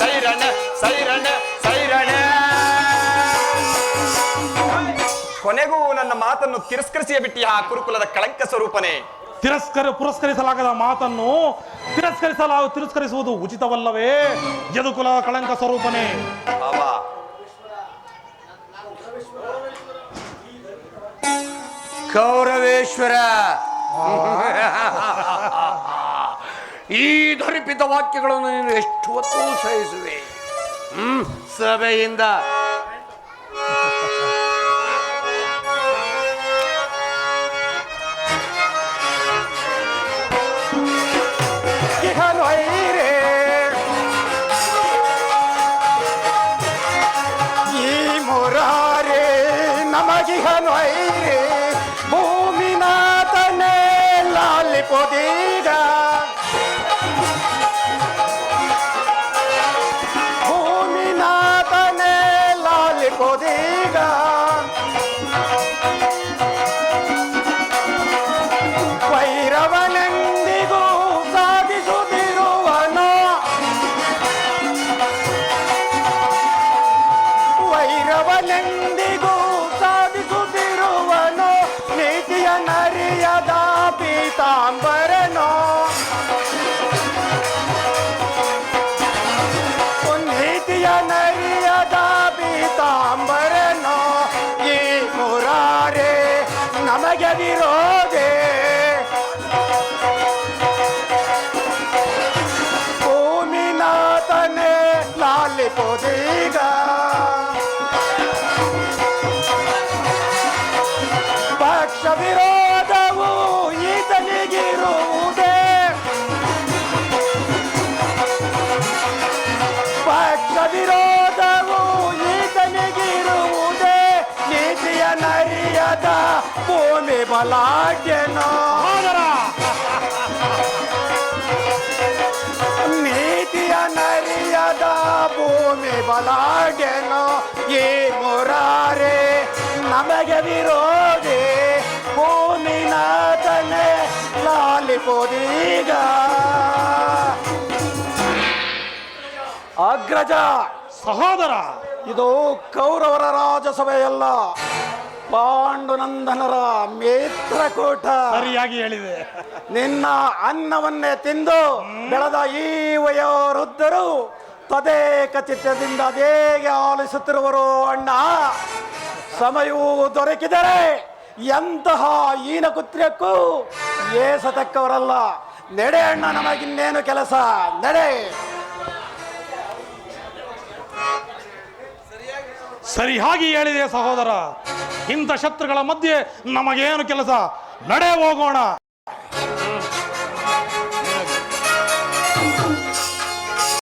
ಸೈರನೆ ಸೈರನೆ ಸೈರನೆ. ಕೊನೆಗೂ ನನ್ನ ಮಾತನ್ನು ತಿರಸ್ಕರಿಸಿಯೇ ಬಿಟ್ಟಿ ಆ ಕುರುಕುಲದ ಕಳಂಕ ಸ್ವರೂಪನೇ. ಪುರಸ್ಕರಿಸಲಾಗದ ಮಾತನ್ನು ತಿರಸ್ಕರಿಸುವುದು ಉಚಿತವಲ್ಲವೇ? ಯದುಕುಲ ಕಳಂಕ ಸ್ವರೂಪನೇ. ಬಾಬಾ, ಕೌರವೇಶ್ವರ, ಈ ಧರಿಪಿತ ವಾಕ್ಯಗಳನ್ನು ನೀನು ಎಷ್ಟು ಹೊತ್ತು ಸಹಿಸುವೆ? ಸಭೆಯಿಂದ ಈ ಮುರಾರೇ ನಮಗಿಹನೊಯ್ರೆ ಭೂಮಿನಾಥನೇ ಲಾಲಿಪೊದೀಗ. ಭೂಮಿನಾಥನೇ ಲಾಲಿಪೊದೀಗ. ವೈರವನೆಂದಿಗೂ ಸಾಧಿಸುತ್ತಿರುವನು. ವೈರವನೆಂದಿಗೂ ಸಾಧಿಸುತ್ತಿರುವನು. ನೀತಿಯ ನರಿಯದ ಪೀತಾಂಬರನು. ನೀತಿಯ ನರಿಯದ ಪೀತಾಂಬರನು. ಈ ಮುರಾರೇ ನಮಗೆ ವಿರೋಧೆ. ಲಾಲಿಪೋದೀಗ ಪಕ್ಷ ವಿರೋಧವು ಈತನಿಗಿರುವುದೇ ಪಕ್ಷ ವಿರೋಧವು ಈತನಿಗಿರುವುದೇ ನೀತಿಯ ನರಿಯದ ಭೂಮಿ ಬಲಾಢ್ಯನೋ ನೀತಿಯ ನರಿಯದ ಭೂಮಿ ಬಲಾಢ್ಯನೋ ಈ ಮುರಾರೆ ನಮಗೆ ವಿರೋಧಿ ಭೂಮಿನಾಥನೆ ಲಾಲಿಪೋದೀಗ ಅಗ್ರಜ ಸಹೋದರ, ಇದು ಕೌರವರ ರಾಜಸಭೆಯಲ್ಲ, ಪಾಂಡುನಂದನರ ಮಿತ್ರಕೂಟ. ಸರಿಯಾಗಿ ಹೇಳಿದೆ. ನಿನ್ನ ಅನ್ನವನ್ನೇ ತಿಂದು ಬೆಳೆದ ಈ ವಯೋವೃದ್ಧರು ತದೇಕ ಚಿತ್ತದಿಂದ ಅದೇಗೆ ಆಲಿಸುತ್ತಿರುವರು ಅಣ್ಣ. ಸಮಯವೂ ದೊರಕಿದರೆ ಎಂತಹ ಈನ ಕುತ್ರ್ಯಕ್ಕೂ ಏಸತಕ್ಕವರಲ್ಲ. ನಡೆ ಅಣ್ಣ, ನಮಗಿನ್ನೇನು ಕೆಲಸ, ನಡೆ. ಸರಿಯಾಗಿ ಹೇಳಿದೆ ಸಹೋದರ. ಇಂಥ ಶತ್ರುಗಳ ಮಧ್ಯೆ ನಮಗೇನು ಕೆಲಸ, ನಡೆ ಹೋಗೋಣ.